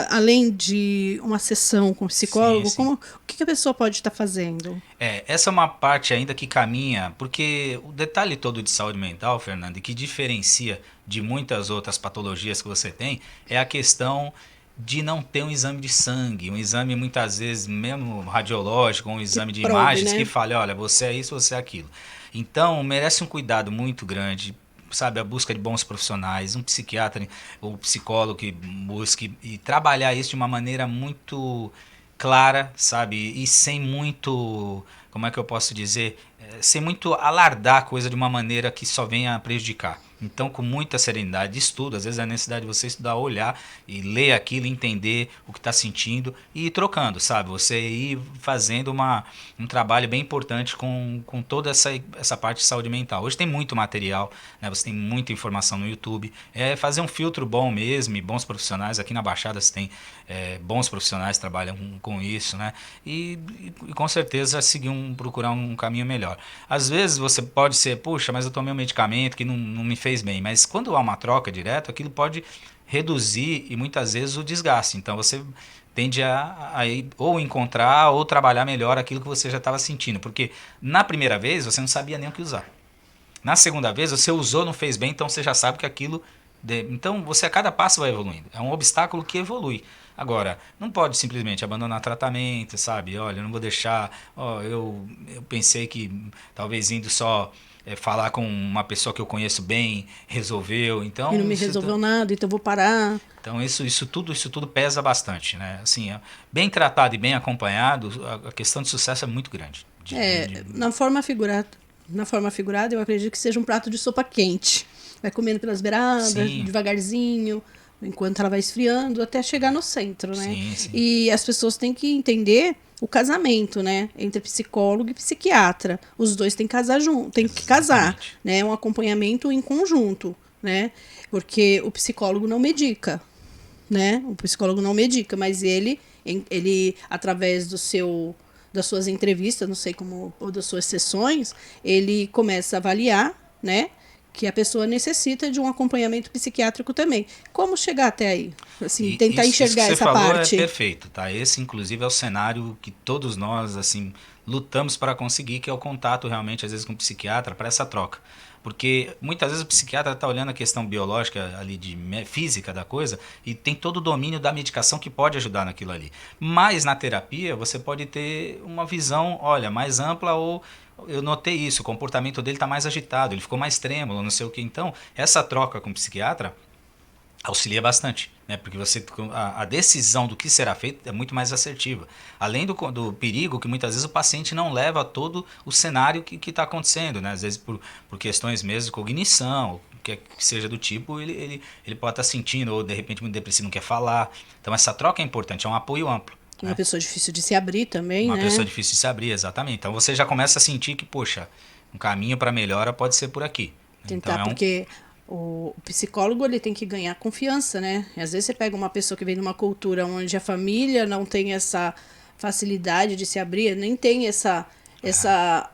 A: Além de uma sessão com psicólogo,
B: Sim, sim.
A: o que a pessoa pode estar fazendo?
B: Essa é uma parte ainda que caminha, porque o detalhe todo de saúde mental, Fernando, e que diferencia de muitas outras patologias que você tem, é a questão de não ter um exame de sangue, um exame muitas vezes mesmo radiológico, um
A: Que
B: exame de
A: prove,
B: imagens que
A: né?
B: fale, olha, você é isso, você é aquilo. Então, merece um cuidado muito grande, sabe, a busca de bons profissionais, um psiquiatra ou psicólogo que busque e trabalhar isso de uma maneira muito clara, sabe, e sem muito, como é que eu posso dizer, sem muito alardar a coisa de uma maneira que só venha a prejudicar. Então, com muita serenidade, estudo. Às vezes é a necessidade de você estudar, olhar e ler aquilo, entender o que está sentindo e ir trocando, sabe? Você ir fazendo um trabalho bem importante com toda essa parte de saúde mental. Hoje tem muito material, né? Você tem muita informação no YouTube. É fazer um filtro bom mesmo e bons profissionais. Aqui na Baixada você tem bons profissionais que trabalham com isso, né? E com certeza procurar um caminho melhor. Às vezes você pode ser, puxa, mas eu tomei um medicamento que não me fez bem. Mas quando há uma troca direta, aquilo pode reduzir e muitas vezes o desgaste. Então você tende a ou encontrar ou trabalhar melhor aquilo que você já estava sentindo. Porque na primeira vez você não sabia nem o que usar. Na segunda vez você usou, não fez bem, então você já sabe que aquilo. Então você a cada passo vai evoluindo. É um obstáculo que evolui. Agora, não pode simplesmente abandonar tratamento, sabe? Olha, eu não vou deixar. Ó, eu pensei que talvez indo só falar com uma pessoa que eu conheço bem resolveu.
A: E não
B: Então
A: me resolveu nada, então eu vou parar.
B: então isso tudo pesa bastante, né? Assim, bem tratado e bem acompanhado, a questão de sucesso é muito grande.
A: Na forma figurada, eu acredito que seja um prato de sopa quente. Vai comendo pelas beiradas,
B: Sim,
A: devagarzinho, enquanto ela vai esfriando, até chegar no centro, né?
B: sim, sim.
A: E as pessoas têm que entender o casamento, né? Entre psicólogo e psiquiatra. Os dois têm que casar junto, têm que casar,
B: Exatamente.
A: né? Um acompanhamento em conjunto, né? Porque o psicólogo não medica, né? O psicólogo não medica, mas ele através das suas entrevistas, não sei como, ou das suas sessões, ele começa a avaliar, né? Que a pessoa necessita de um acompanhamento psiquiátrico também. Como chegar até aí? Assim,
B: E
A: tentar
B: isso que
A: enxergar
B: você
A: essa
B: falou é
A: parte.
B: perfeito, tá? Esse, inclusive, é o cenário que todos nós, assim, lutamos para conseguir, que é o contato realmente, às vezes, com o psiquiatra, para essa troca. Porque muitas vezes o psiquiatra está olhando a questão biológica ali física da coisa e tem todo o domínio da medicação que pode ajudar naquilo ali. Mas na terapia você pode ter uma visão, olha, mais ampla ou eu notei isso, o comportamento dele está mais agitado, ele ficou mais trêmulo, não sei o que. Então, essa troca com o psiquiatra auxilia bastante, né? Porque a decisão do que será feito é muito mais assertiva. Além do perigo que muitas vezes o paciente não leva a todo o cenário que está acontecendo, né? Às vezes por questões mesmo de cognição, que seja do tipo, ele pode estar sentindo, ou de repente muito depressivo, não quer falar. Então essa troca é importante, é um apoio amplo.
A: Uma
B: Né?
A: pessoa difícil de se abrir também,
B: Uma pessoa
A: né?
B: difícil de se abrir, exatamente. Então você já começa a sentir que, poxa, um caminho para melhora pode ser por aqui. Então
A: Tentar,
B: é um.
A: porque o psicólogo ele tem que ganhar confiança, né? E às vezes você pega uma pessoa que vem de uma cultura onde a família não tem essa facilidade de se abrir, nem tem essa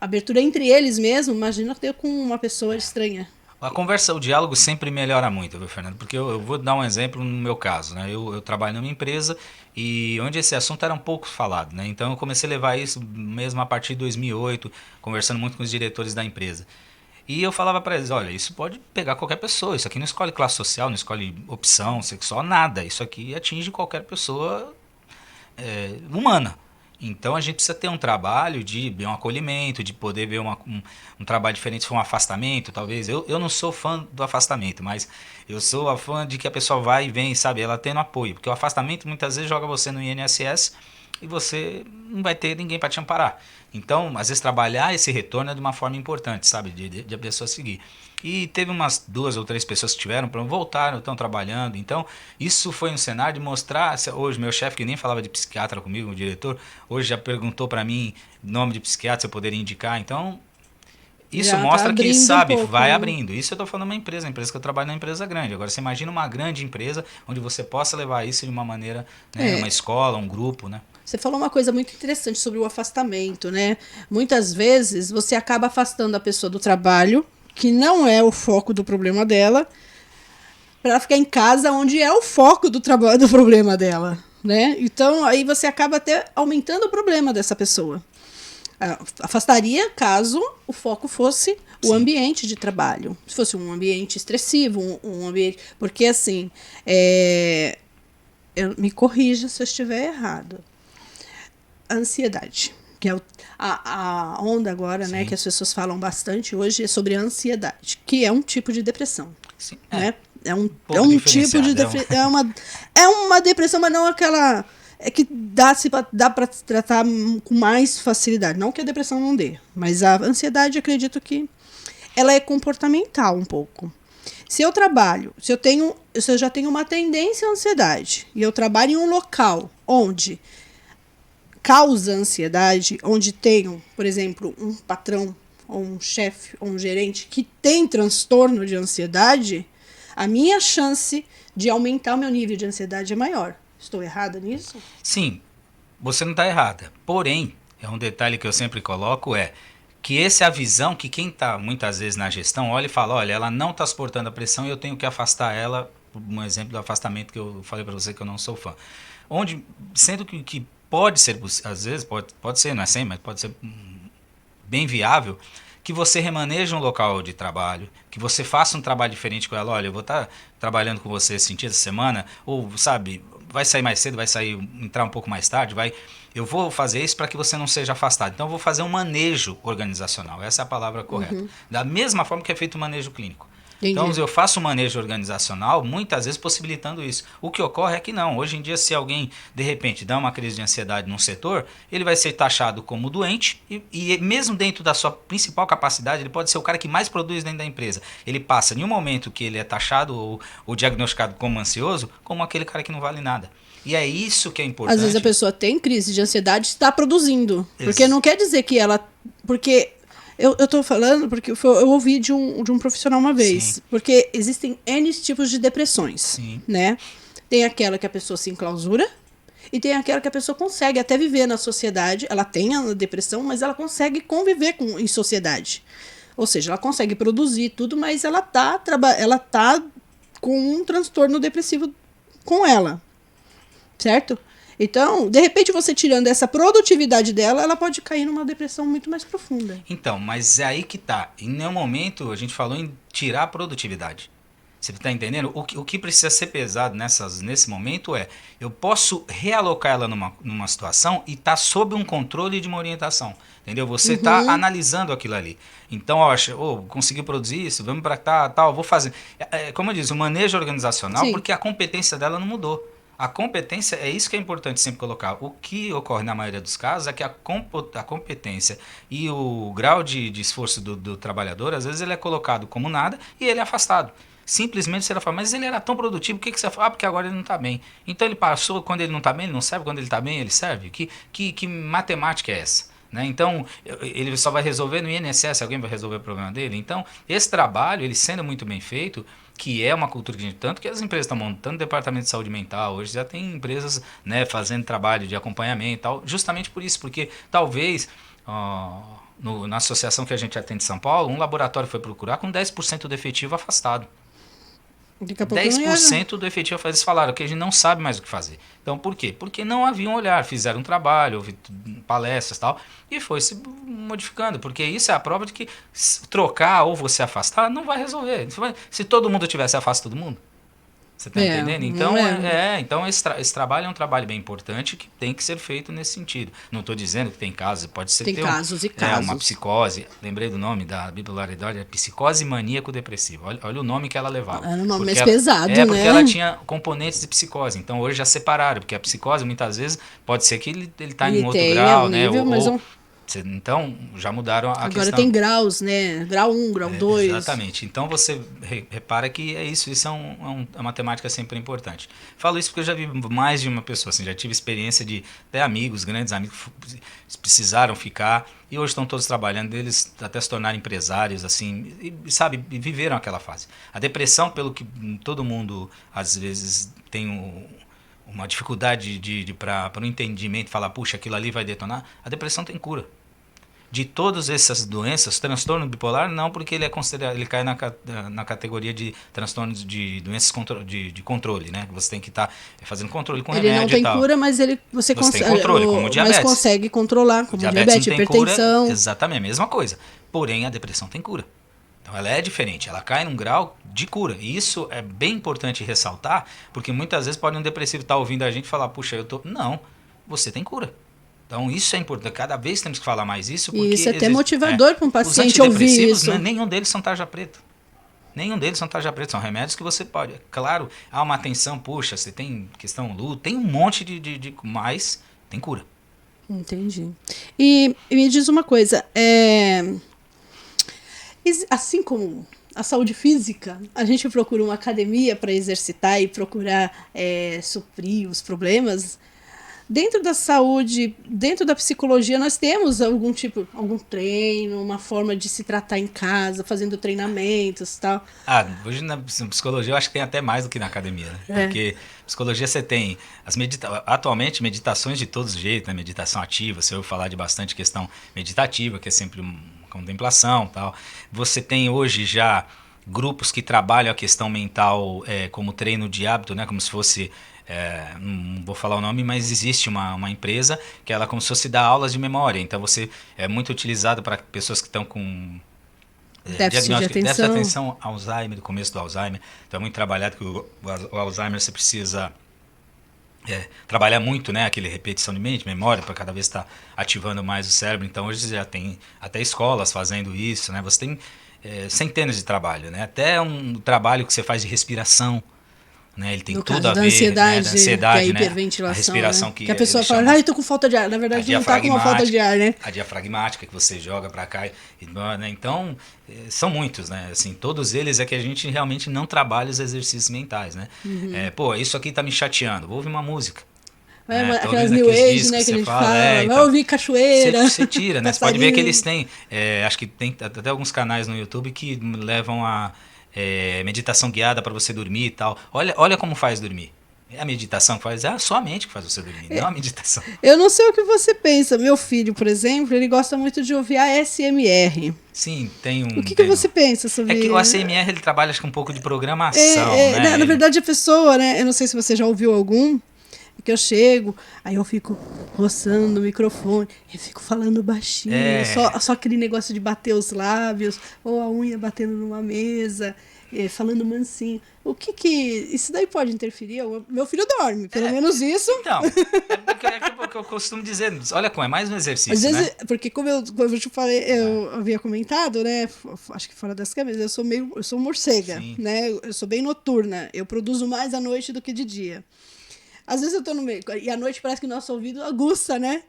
A: abertura entre eles mesmo. Imagina ter com uma pessoa estranha.
B: A conversa, o diálogo sempre melhora muito, viu, Fernando? Porque eu vou dar um exemplo no meu caso, né? Eu trabalho numa empresa e onde esse assunto era um pouco falado, né? Então eu comecei a levar isso mesmo a partir de 2008, conversando muito com os diretores da empresa. E eu falava para eles, olha, isso pode pegar qualquer pessoa, isso aqui não escolhe classe social, não escolhe opção sexual, nada. Isso aqui atinge qualquer pessoa humana. Então a gente precisa ter um trabalho de um acolhimento, de poder ver um trabalho diferente, se for um afastamento, talvez. Eu não sou fã do afastamento, mas eu sou a fã de que a pessoa vai e vem, sabe, ela tendo apoio. Porque o afastamento muitas vezes joga você no INSS e você não vai ter ninguém para te amparar. Então, às vezes, trabalhar esse retorno é de uma forma importante, sabe, de a pessoa seguir. E teve umas 2 ou 3 pessoas que tiveram, voltaram, estão trabalhando. Então, isso foi um cenário de mostrar. Hoje, meu chefe, que nem falava de psiquiatra comigo, o diretor, hoje já perguntou para mim nome de psiquiatra, se eu poderia indicar. Então, isso
A: Já tá
B: mostra que,
A: abrindo um
B: sabe,
A: pouco,
B: vai
A: né?
B: abrindo. Isso eu estou falando de uma empresa, a empresa que eu trabalho é uma empresa grande. Agora, você imagina uma grande empresa onde você possa levar isso de uma maneira, né, uma
A: É,
B: escola, um grupo, né?
A: você falou uma coisa muito interessante sobre o afastamento, né? Muitas vezes você acaba afastando a pessoa do trabalho, porque ela não tem essa facilidade de se abrir, né? Ela não tem essa abertura entre eles mesmo. Imagina ter com uma pessoa estranha. E às vezes você pega uma pessoa que vem de uma cultura onde a família não tem essa facilidade de se abrir, nem tem esse acolhimento entre eles mesmo. Imagina ter com uma pessoa estranha. que não é o foco do problema dela, para ficar em casa onde é o foco do trabalho do problema dela, né? Então aí você acaba até aumentando o problema dessa pessoa. Afastaria caso o foco fosse o ambiente de trabalho. Se fosse um ambiente estressivo, um ambiente. Porque assim, me corrija se eu estiver errado. A ansiedade, que é a onda agora, né, que as pessoas falam bastante hoje, é sobre a ansiedade, que é um tipo de depressão.
B: Sim,
A: né? É um tipo de é uma depressão, mas não aquela que dá para tratar com mais facilidade. Não que a depressão não dê, mas a ansiedade, acredito que ela é comportamental um pouco. Se eu trabalho, se eu já tenho uma tendência à ansiedade e eu trabalho em um local onde causa ansiedade, onde tenho, por exemplo, um patrão ou um chefe ou um gerente que tem transtorno de ansiedade, a minha chance de aumentar o meu nível de ansiedade é maior. Estou errada nisso?
B: Sim, você não está errada. Porém, é um detalhe que eu sempre coloco, que essa é a visão que quem está muitas vezes na gestão olha e fala, olha, ela não está suportando a pressão e eu tenho que afastar ela, um exemplo do afastamento que eu falei para você que eu não sou fã. Sendo que pode ser, às vezes, pode ser, não é sempre, mas pode ser bem viável, que você remaneje um local de trabalho, que você faça um trabalho diferente com ela. Olha, eu vou estar trabalhando com você esse dia, essa semana, ou, sabe, vai sair mais cedo, entrar um pouco mais tarde, eu vou fazer isso para que você não seja afastado. Então, eu vou fazer um manejo organizacional, essa é a palavra correta. Da mesma forma que é feito o manejo clínico. Entendi. Então, eu faço um manejo organizacional, muitas vezes possibilitando isso. O que ocorre é que não. Hoje em dia, se alguém, de repente, dá uma crise de ansiedade num setor, ele vai ser taxado como doente e mesmo dentro da sua principal capacidade, ele pode ser o cara que mais produz dentro da empresa. Ele passa, em um momento que ele é taxado ou diagnosticado como ansioso, como aquele cara que não vale nada. E é isso que é importante.
A: Às vezes a pessoa tem crise de ansiedade e está produzindo. Porque não quer dizer que ela... Porque... Eu estou falando porque eu ouvi de um profissional uma vez. Sim. Porque existem N tipos de depressões. Sim. Né? Tem aquela que a pessoa se enclausura e tem aquela que a pessoa consegue até viver na sociedade. Ela tem a depressão, mas ela consegue conviver em sociedade. Ou seja, ela consegue produzir tudo, mas ela tá com um transtorno depressivo com ela. Certo? Então, de repente, você tirando essa produtividade dela, ela pode cair numa depressão muito mais profunda.
B: Então, mas é aí que tá. Em nenhum momento a gente falou em tirar a produtividade. Você está entendendo? O que precisa ser pesado nesse momento eu posso realocar ela numa situação e tá sob um controle de uma orientação. Entendeu? Você está analisando aquilo ali. Então, consegui produzir isso, vamos para tal, vou fazer. Como eu disse, o manejo organizacional, Sim. porque a competência dela não mudou. A competência, é isso que é importante sempre colocar. O que ocorre na maioria dos casos é que a competência e o grau de esforço do trabalhador, às vezes ele é colocado como nada e ele é afastado. Simplesmente você fala, mas ele era tão produtivo, o que você fala? Porque agora ele não está bem. Então ele passou, quando ele não está bem, ele não serve, quando ele está bem, ele serve? Que matemática é essa? Né? Então, ele só vai resolver no INSS, alguém vai resolver o problema dele? Então, esse trabalho, ele sendo muito bem feito, que é uma cultura que a gente, tanto que as empresas estão montando departamento de saúde mental, hoje já tem empresas, né, fazendo trabalho de acompanhamento e tal, justamente por isso, porque talvez na associação que a gente atende em São Paulo, um laboratório foi procurar com 10% do efetivo afastado. 10% do efetivo, eles falaram que a gente não sabe mais o que fazer. Então, por quê? Porque não havia um olhar, fizeram um trabalho, houve palestras e tal, e foi se modificando, porque isso é a prova de que trocar ou você afastar não vai resolver. Se todo mundo tivesse, afasta todo mundo. Você está entendendo? Então, então esse trabalho é um trabalho bem importante que tem que ser feito nesse sentido. Não estou dizendo que tem casos, pode ser
A: tem casos e casos.
B: Uma psicose, lembrei do nome da bipolaridade, é psicose maníaco-depressiva. Olha o nome que ela levava.
A: Era um nome mais pesado, né?
B: Porque ela tinha componentes de psicose. Então hoje já separaram, porque a psicose muitas vezes pode ser que ele está em outro grau, né? Então, já mudaram a questão.
A: Agora tem graus, né? Grau 1, grau 2.
B: Exatamente. Então, você repara que é isso. Isso é uma temática sempre importante. Falo isso porque eu já vi mais de uma pessoa, assim, já tive experiência de até amigos, grandes amigos, precisaram ficar e hoje estão todos trabalhando, eles até se tornaram empresários, assim, e, sabe, viveram aquela fase. A depressão, pelo que todo mundo, às vezes, tem uma dificuldade para o entendimento, falar, puxa, aquilo ali vai detonar, a depressão tem cura. de todas essas doenças, transtorno bipolar, não, porque ele é considerado, ele cai na categoria de transtornos de doenças de controle, né? Você tem que estar fazendo controle com
A: Ele não
B: remédio e
A: tem
B: tal.
A: cura, mas
B: Você tem controle, como o
A: mas
B: diabetes.
A: consegue controlar, como
B: Diabetes
A: diabetes,
B: não tem cura,
A: hipertensão.
B: exatamente, a mesma coisa. Porém, a depressão tem cura. Então ela é diferente, ela cai num grau de cura. E isso é bem importante ressaltar, porque muitas vezes pode um depressivo estar ouvindo a gente e falar, puxa, eu tô... Não, você tem cura. Então isso é importante, cada vez temos que falar mais isso, porque...
A: E isso é até motivador para um paciente
B: os
A: ouvir isso.
B: né, nenhum deles são tarja preta. Nenhum deles são tarja preta, são remédios que você pode... Claro, há uma atenção, puxa, você tem questão luto, tem um monte mas tem cura.
A: Entendi. E me diz uma coisa, assim como a saúde física, a gente procura uma academia para exercitar e procurar suprir os problemas. Dentro da saúde, dentro da psicologia, nós temos algum treino, uma forma de se tratar em casa, fazendo treinamentos e tal.
B: Hoje na psicologia eu acho que tem até mais do que na academia, né? Porque psicologia você tem atualmente meditações de todos os jeitos, né? Meditação ativa, você ouve falar de bastante questão meditativa, que é sempre uma contemplação, tal. Você tem hoje já grupos que trabalham a questão mental como treino de hábito, né? Como se fosse não vou falar o nome, mas existe uma empresa que ela como se fosse dar aulas de memória. Então você é muito utilizado para pessoas que estão com
A: déficit de
B: atenção, Alzheimer, do começo do Alzheimer. Então é muito trabalhado que o Alzheimer você precisa trabalhar muito, né? Aquele repetição de mente, memória, para cada vez estar ativando mais o cérebro. Então hoje já tem até escolas fazendo isso, né? Você tem centenas de trabalho, né? Até um trabalho que você faz de respiração. Né, ele tem tudo a ver,
A: ansiedade,
B: né, da ansiedade,
A: que é a
B: né,
A: hiperventilação,
B: a respiração,
A: né?
B: que
A: a pessoa fala, eu tô com falta de ar, na verdade não tá com uma falta de ar, né?
B: A diafragmática que você joga para cá, né, então são muitos, né, assim, todos eles é que a gente realmente não trabalha os exercícios mentais, né, isso aqui tá me chateando, vou ouvir uma música.
A: Aquelas New Age, né, que a gente fala, vai ouvir cachoeira.
B: Você tira, né, você pode ver que eles têm, acho que tem até alguns canais no YouTube que levam a meditação guiada para você dormir e tal. Olha como faz dormir. É a meditação que faz, só a mente que faz você dormir, não a meditação.
A: Eu não sei o que você pensa. Meu filho, por exemplo, ele gosta muito de ouvir ASMR.
B: Sim, tem um...
A: O que você pensa sobre isso?
B: É que o ASMR ele trabalha acho, com um pouco de programação, né?
A: Na verdade, a pessoa, né? Eu não sei se você já ouviu algum, que eu chego, aí eu fico roçando o microfone, eu fico falando baixinho, só aquele negócio de bater os lábios, ou a unha batendo numa mesa, falando mansinho. O que isso daí pode interferir? Meu filho dorme, pelo menos isso.
B: Então, é que eu costumo dizer, olha como é mais um exercício, às vezes,
A: né? Porque como eu te falei, eu havia comentado, né, acho que fora das câmeras, eu sou morcega, sim, né, eu sou bem noturna, eu produzo mais à noite do que de dia. Às vezes eu tô no meio, e à noite parece que nosso ouvido aguça, né?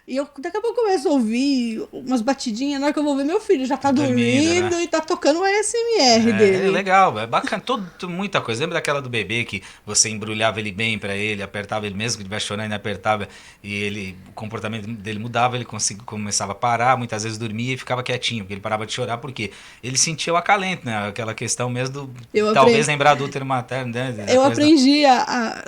A: E daqui a pouco eu começo a ouvir umas batidinhas, na hora que eu vou ver meu filho já tá dormindo, né? E tá tocando o ASMR dele.
B: É legal, é bacana, muita coisa. Lembra daquela do bebê que você embrulhava ele bem pra ele, apertava ele mesmo que estivesse chorando, apertava e o comportamento dele mudava, ele começava a parar, muitas vezes dormia e ficava quietinho, porque ele parava de chorar, porque ele sentia o acalento, né? Aquela questão mesmo talvez lembrar do útero materno, né?
A: Eu aprendi,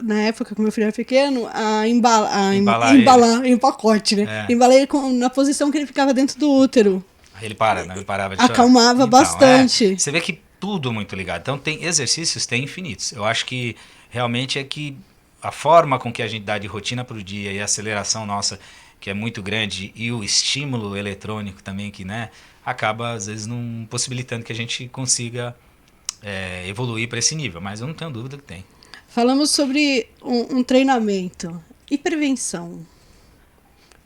A: na época que meu filho era pequeno, a embalar em pacote, né? Embalei ele na posição que ele ficava dentro do útero.
B: Ele parava de chorar.
A: Acalmava bastante.
B: Você vê que tudo muito ligado. Então, tem exercícios, tem infinitos. Eu acho que realmente é que a forma com que a gente dá de rotina para o dia e a aceleração nossa, que é muito grande, e o estímulo eletrônico também, que né, acaba, às vezes, não possibilitando que a gente consiga evoluir para esse nível. Mas eu não tenho dúvida que tem. Falamos sobre um treinamento. E prevenção?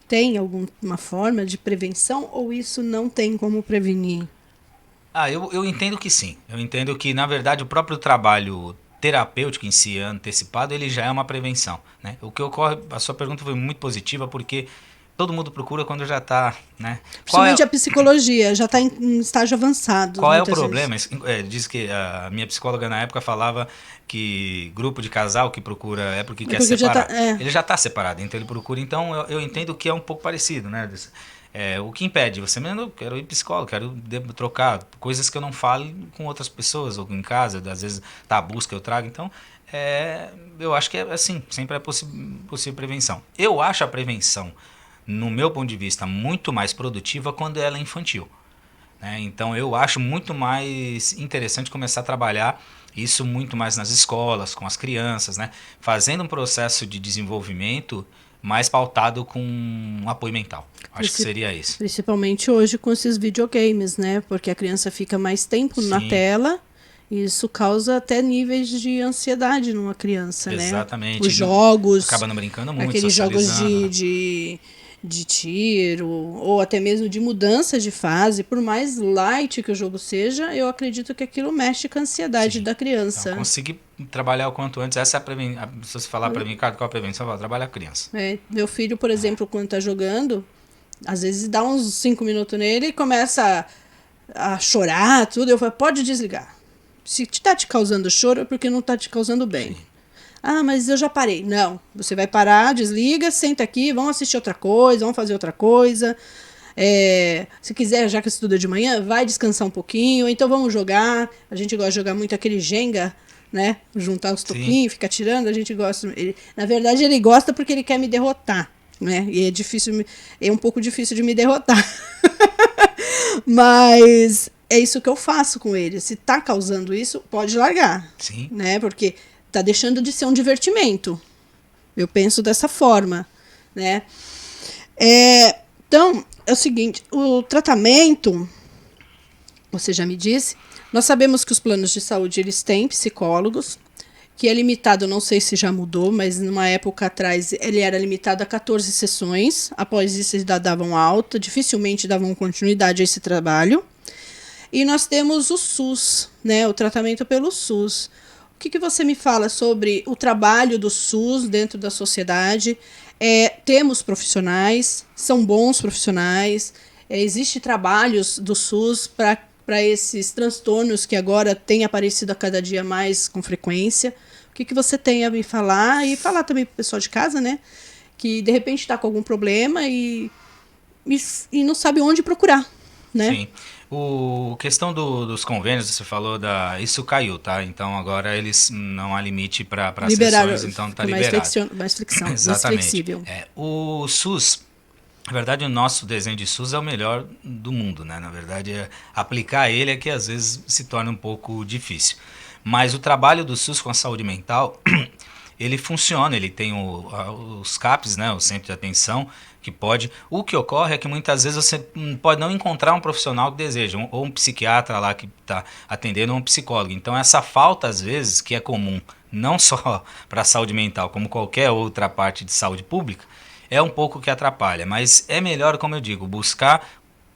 B: Tem alguma forma de prevenção ou isso não tem como prevenir? Eu entendo que sim. Eu entendo que, na verdade, o próprio trabalho terapêutico em si, antecipado, ele já é uma prevenção. Né? O que ocorre, a sua pergunta foi muito positiva, porque todo mundo procura quando já está... Né? Principalmente a psicologia, já está em estágio avançado. Qual é o problema? Diz que a minha psicóloga na época falava que grupo de casal que procura é porque quer separar. Ele já está separado, então ele procura. Então eu entendo que é um pouco parecido. Né? O que impede? Você mesmo, eu quero ir psicólogo, quero trocar coisas que eu não falo com outras pessoas, ou em casa, às vezes tá a busca, eu trago. Então, eu acho que é assim, sempre é possível prevenção. Eu acho a prevenção no meu ponto de vista, muito mais produtiva quando ela é infantil. Né? Então eu acho muito mais interessante começar a trabalhar isso muito mais nas escolas, com as crianças, né? Fazendo um processo de desenvolvimento mais pautado com um apoio mental. Acho que seria isso.
A: Principalmente hoje com esses videogames, né? Porque a criança fica mais tempo na tela e isso causa até níveis de ansiedade numa criança, né?
B: Exatamente.
A: Os jogos...
B: Acaba não brincando muito,
A: aqueles jogos
B: socializando.
A: de tiro ou até mesmo de mudança de fase, por mais light que o jogo seja, eu acredito que aquilo mexe com a ansiedade da criança.
B: Então, conseguir trabalhar o quanto antes, essa é a prevenção. Se você falar para mim, Ricardo, qual a prevenção? Eu falo, trabalha a criança.
A: Meu filho, por exemplo, quando tá jogando, às vezes dá uns 5 minutos nele e começa a chorar, tudo, eu falo, pode desligar. Se tá te causando choro é porque não tá te causando bem. Sim. Ah, mas eu já parei. Não, você vai parar, desliga, senta aqui, vamos assistir outra coisa, vamos fazer outra coisa. Se quiser, já que estuda de manhã, vai descansar um pouquinho, então vamos jogar. A gente gosta de jogar muito aquele Jenga, né? Juntar os toquinhos, ficar tirando, a gente gosta. Na verdade, ele gosta porque ele quer me derrotar, né? E é difícil, é um pouco difícil de me derrotar. Mas é isso que eu faço com ele. Se tá causando isso, pode largar.
B: Sim.
A: Né? Porque tá deixando de ser um divertimento. Eu penso dessa forma, né? Então, é o seguinte, o tratamento, você já me disse, nós sabemos que os planos de saúde, eles têm psicólogos, que é limitado, não sei se já mudou, mas numa época atrás ele era limitado a 14 sessões, após isso eles davam alta, dificilmente davam continuidade a esse trabalho. E nós temos o SUS, né, o tratamento pelo SUS. O que você me fala sobre o trabalho do SUS dentro da sociedade? Temos profissionais, são bons profissionais, existem trabalhos do SUS para esses transtornos que agora têm aparecido a cada dia mais com frequência. O que você tem a me falar? E falar também para o pessoal de casa, né? Que de repente está com algum problema e não sabe onde procurar, né?
B: Sim. A questão dos convênios, você falou isso caiu, tá? Então agora eles não há limite para sessões, então está liberado.
A: Mais flexível.
B: O SUS, na verdade o nosso desenho de SUS é o melhor do mundo, né? Na verdade aplicar ele é que às vezes se torna um pouco difícil. Mas o trabalho do SUS com a saúde mental, ele funciona, ele tem os CAPs, né? O Centro de Atenção, que pode. O que ocorre é que muitas vezes você pode não encontrar um profissional que deseja, ou um psiquiatra lá que está atendendo, ou um psicólogo. Então essa falta, às vezes, que é comum, não só para a saúde mental, como qualquer outra parte de saúde pública, é um pouco que atrapalha. Mas é melhor, como eu digo, buscar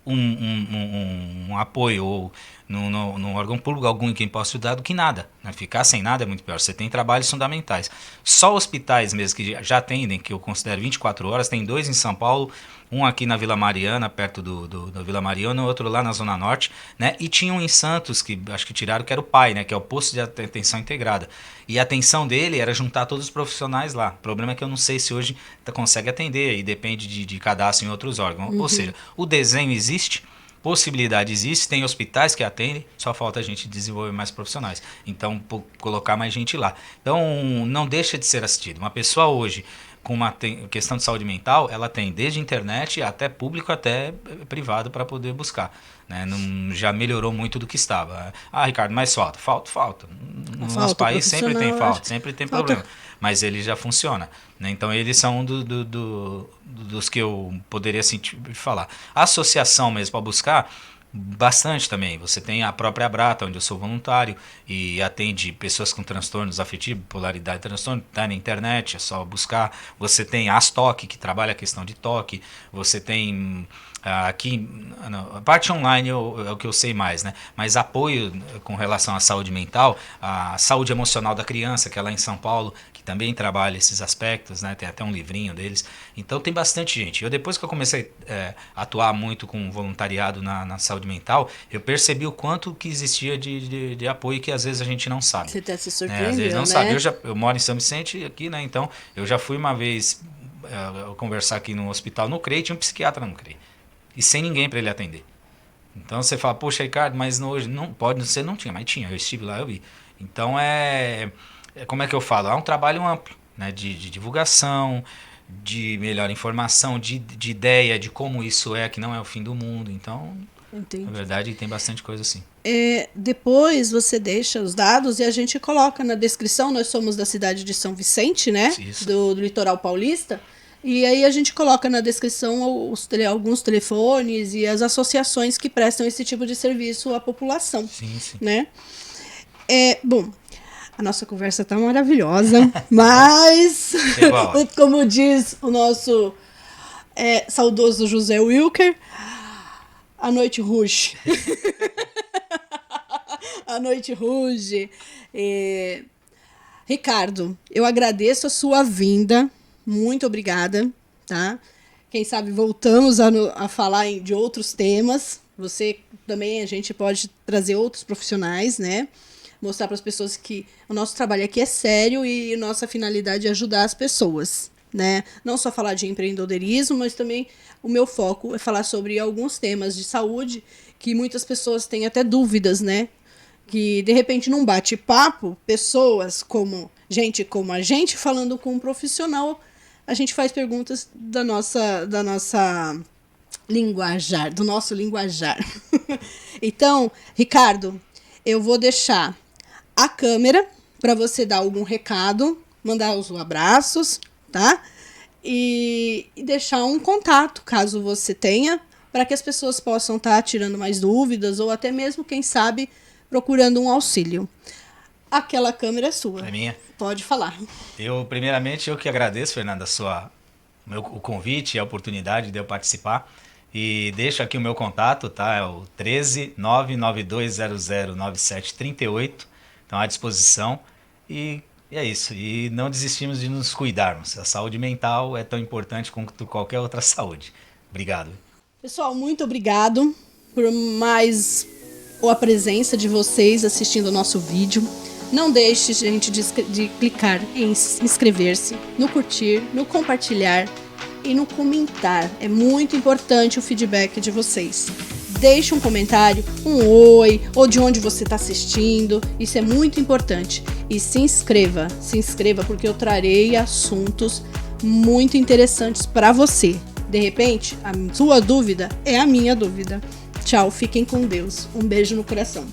B: um apoio ou no órgão público algum em quem possa ajudar do que nada, né? Ficar sem nada é muito pior. Você tem trabalhos fundamentais. Só hospitais mesmo que já atendem, que eu considero 24 horas, tem 2 em São Paulo, um aqui na Vila Mariana, perto da Vila Mariana, e outro lá na Zona Norte, né? E tinha um em Santos, que acho que tiraram, que era o PAI, né? Que é o Posto de Atenção Integrada. E a atenção dele era juntar todos os profissionais lá. O problema é que eu não sei se hoje consegue atender, e depende de cadastro em outros órgãos. Ou seja, o desenho existe, possibilidade existe, tem hospitais que atendem, só falta a gente desenvolver mais profissionais. Então, colocar mais gente lá. Então, não deixa de ser assistido. Uma pessoa hoje com uma questão de saúde mental, ela tem desde internet até público, até privado para poder buscar. Né? Não, já melhorou muito do que estava. Ah, Ricardo, mas falta. No nosso país sempre tem falta, sempre tem problema. Mas ele já funciona. Né? Então, eles são dos que eu poderia assim, falar. A associação mesmo para buscar, bastante também. Você tem a própria Abrata, onde eu sou voluntário e atende pessoas com transtornos afetivos, bipolaridade e transtorno, está na internet, é só buscar. Você tem a Astoc, que trabalha a questão de toque. Você tem aqui, a parte online é o que eu sei mais, né? Mas apoio com relação à saúde mental, a saúde emocional da criança, que é lá em São Paulo, que também trabalha esses aspectos, né? Tem até um livrinho deles. Então tem bastante gente. Depois que eu comecei a atuar muito com voluntariado na saúde mental, eu percebi o quanto que existia de apoio que às vezes a gente não sabe.
A: Você até se surpreendeu,
B: às vezes não
A: né?
B: sabe. Eu moro em São Vicente aqui, né? Então eu já fui uma vez conversar aqui no hospital no CREI, tinha um psiquiatra no CREI. E sem ninguém para ele atender. Então você fala, poxa, Ricardo, mas hoje não pode, você não tinha, mas tinha, eu estive lá, eu vi. Então como é que eu falo? É um trabalho amplo, né, de divulgação, de melhor informação, de ideia de como isso é, que não é o fim do mundo. Então,
A: Entendi.
B: na verdade, tem bastante coisa assim.
A: Depois você deixa os dados e a gente coloca na descrição. Nós somos da cidade de São Vicente, né?
B: Isso.
A: Do litoral paulista. E aí a gente coloca na descrição alguns telefones e as associações que prestam esse tipo de serviço à população.
B: Sim, sim.
A: Né? Bom, a nossa conversa tá maravilhosa, mas, como diz o nosso saudoso José Wilker, a noite ruge. A noite ruge. Ricardo, eu agradeço a sua vinda. Muito obrigada, tá? Quem sabe voltamos a falar de outros temas. Você também, a gente pode trazer outros profissionais, né? Mostrar para as pessoas que o nosso trabalho aqui é sério e nossa finalidade é ajudar as pessoas, né? Não só falar de empreendedorismo, mas também o meu foco é falar sobre alguns temas de saúde que muitas pessoas têm até dúvidas, né? Que, de repente, num bate-papo, pessoas como a gente, falando com um profissional, a gente faz perguntas da nossa linguajar, do nosso linguajar. Então, Ricardo, eu vou deixar a câmera para você dar algum recado, mandar os abraços, tá? E deixar um contato, caso você tenha, para que as pessoas possam estar tirando mais dúvidas ou até mesmo, quem sabe, procurando um auxílio. Aquela câmera é sua.
B: É minha?
A: Pode falar.
B: Primeiramente, eu que agradeço, Fernanda, o convite e a oportunidade de eu participar. E deixo aqui o meu contato, tá? É o 13992009738. Então, à disposição. E é isso. E não desistimos de nos cuidarmos. A saúde mental é tão importante quanto qualquer outra saúde. Obrigado.
A: Pessoal, muito obrigado por mais a presença de vocês assistindo o nosso vídeo. Não deixe, gente, de clicar em inscrever-se, no curtir, no compartilhar e no comentar. É muito importante o feedback de vocês. Deixe um comentário, um oi, ou de onde você está assistindo. Isso é muito importante. E se inscreva porque eu trarei assuntos muito interessantes para você. De repente, a sua dúvida é a minha dúvida. Tchau, fiquem com Deus. Um beijo no coração.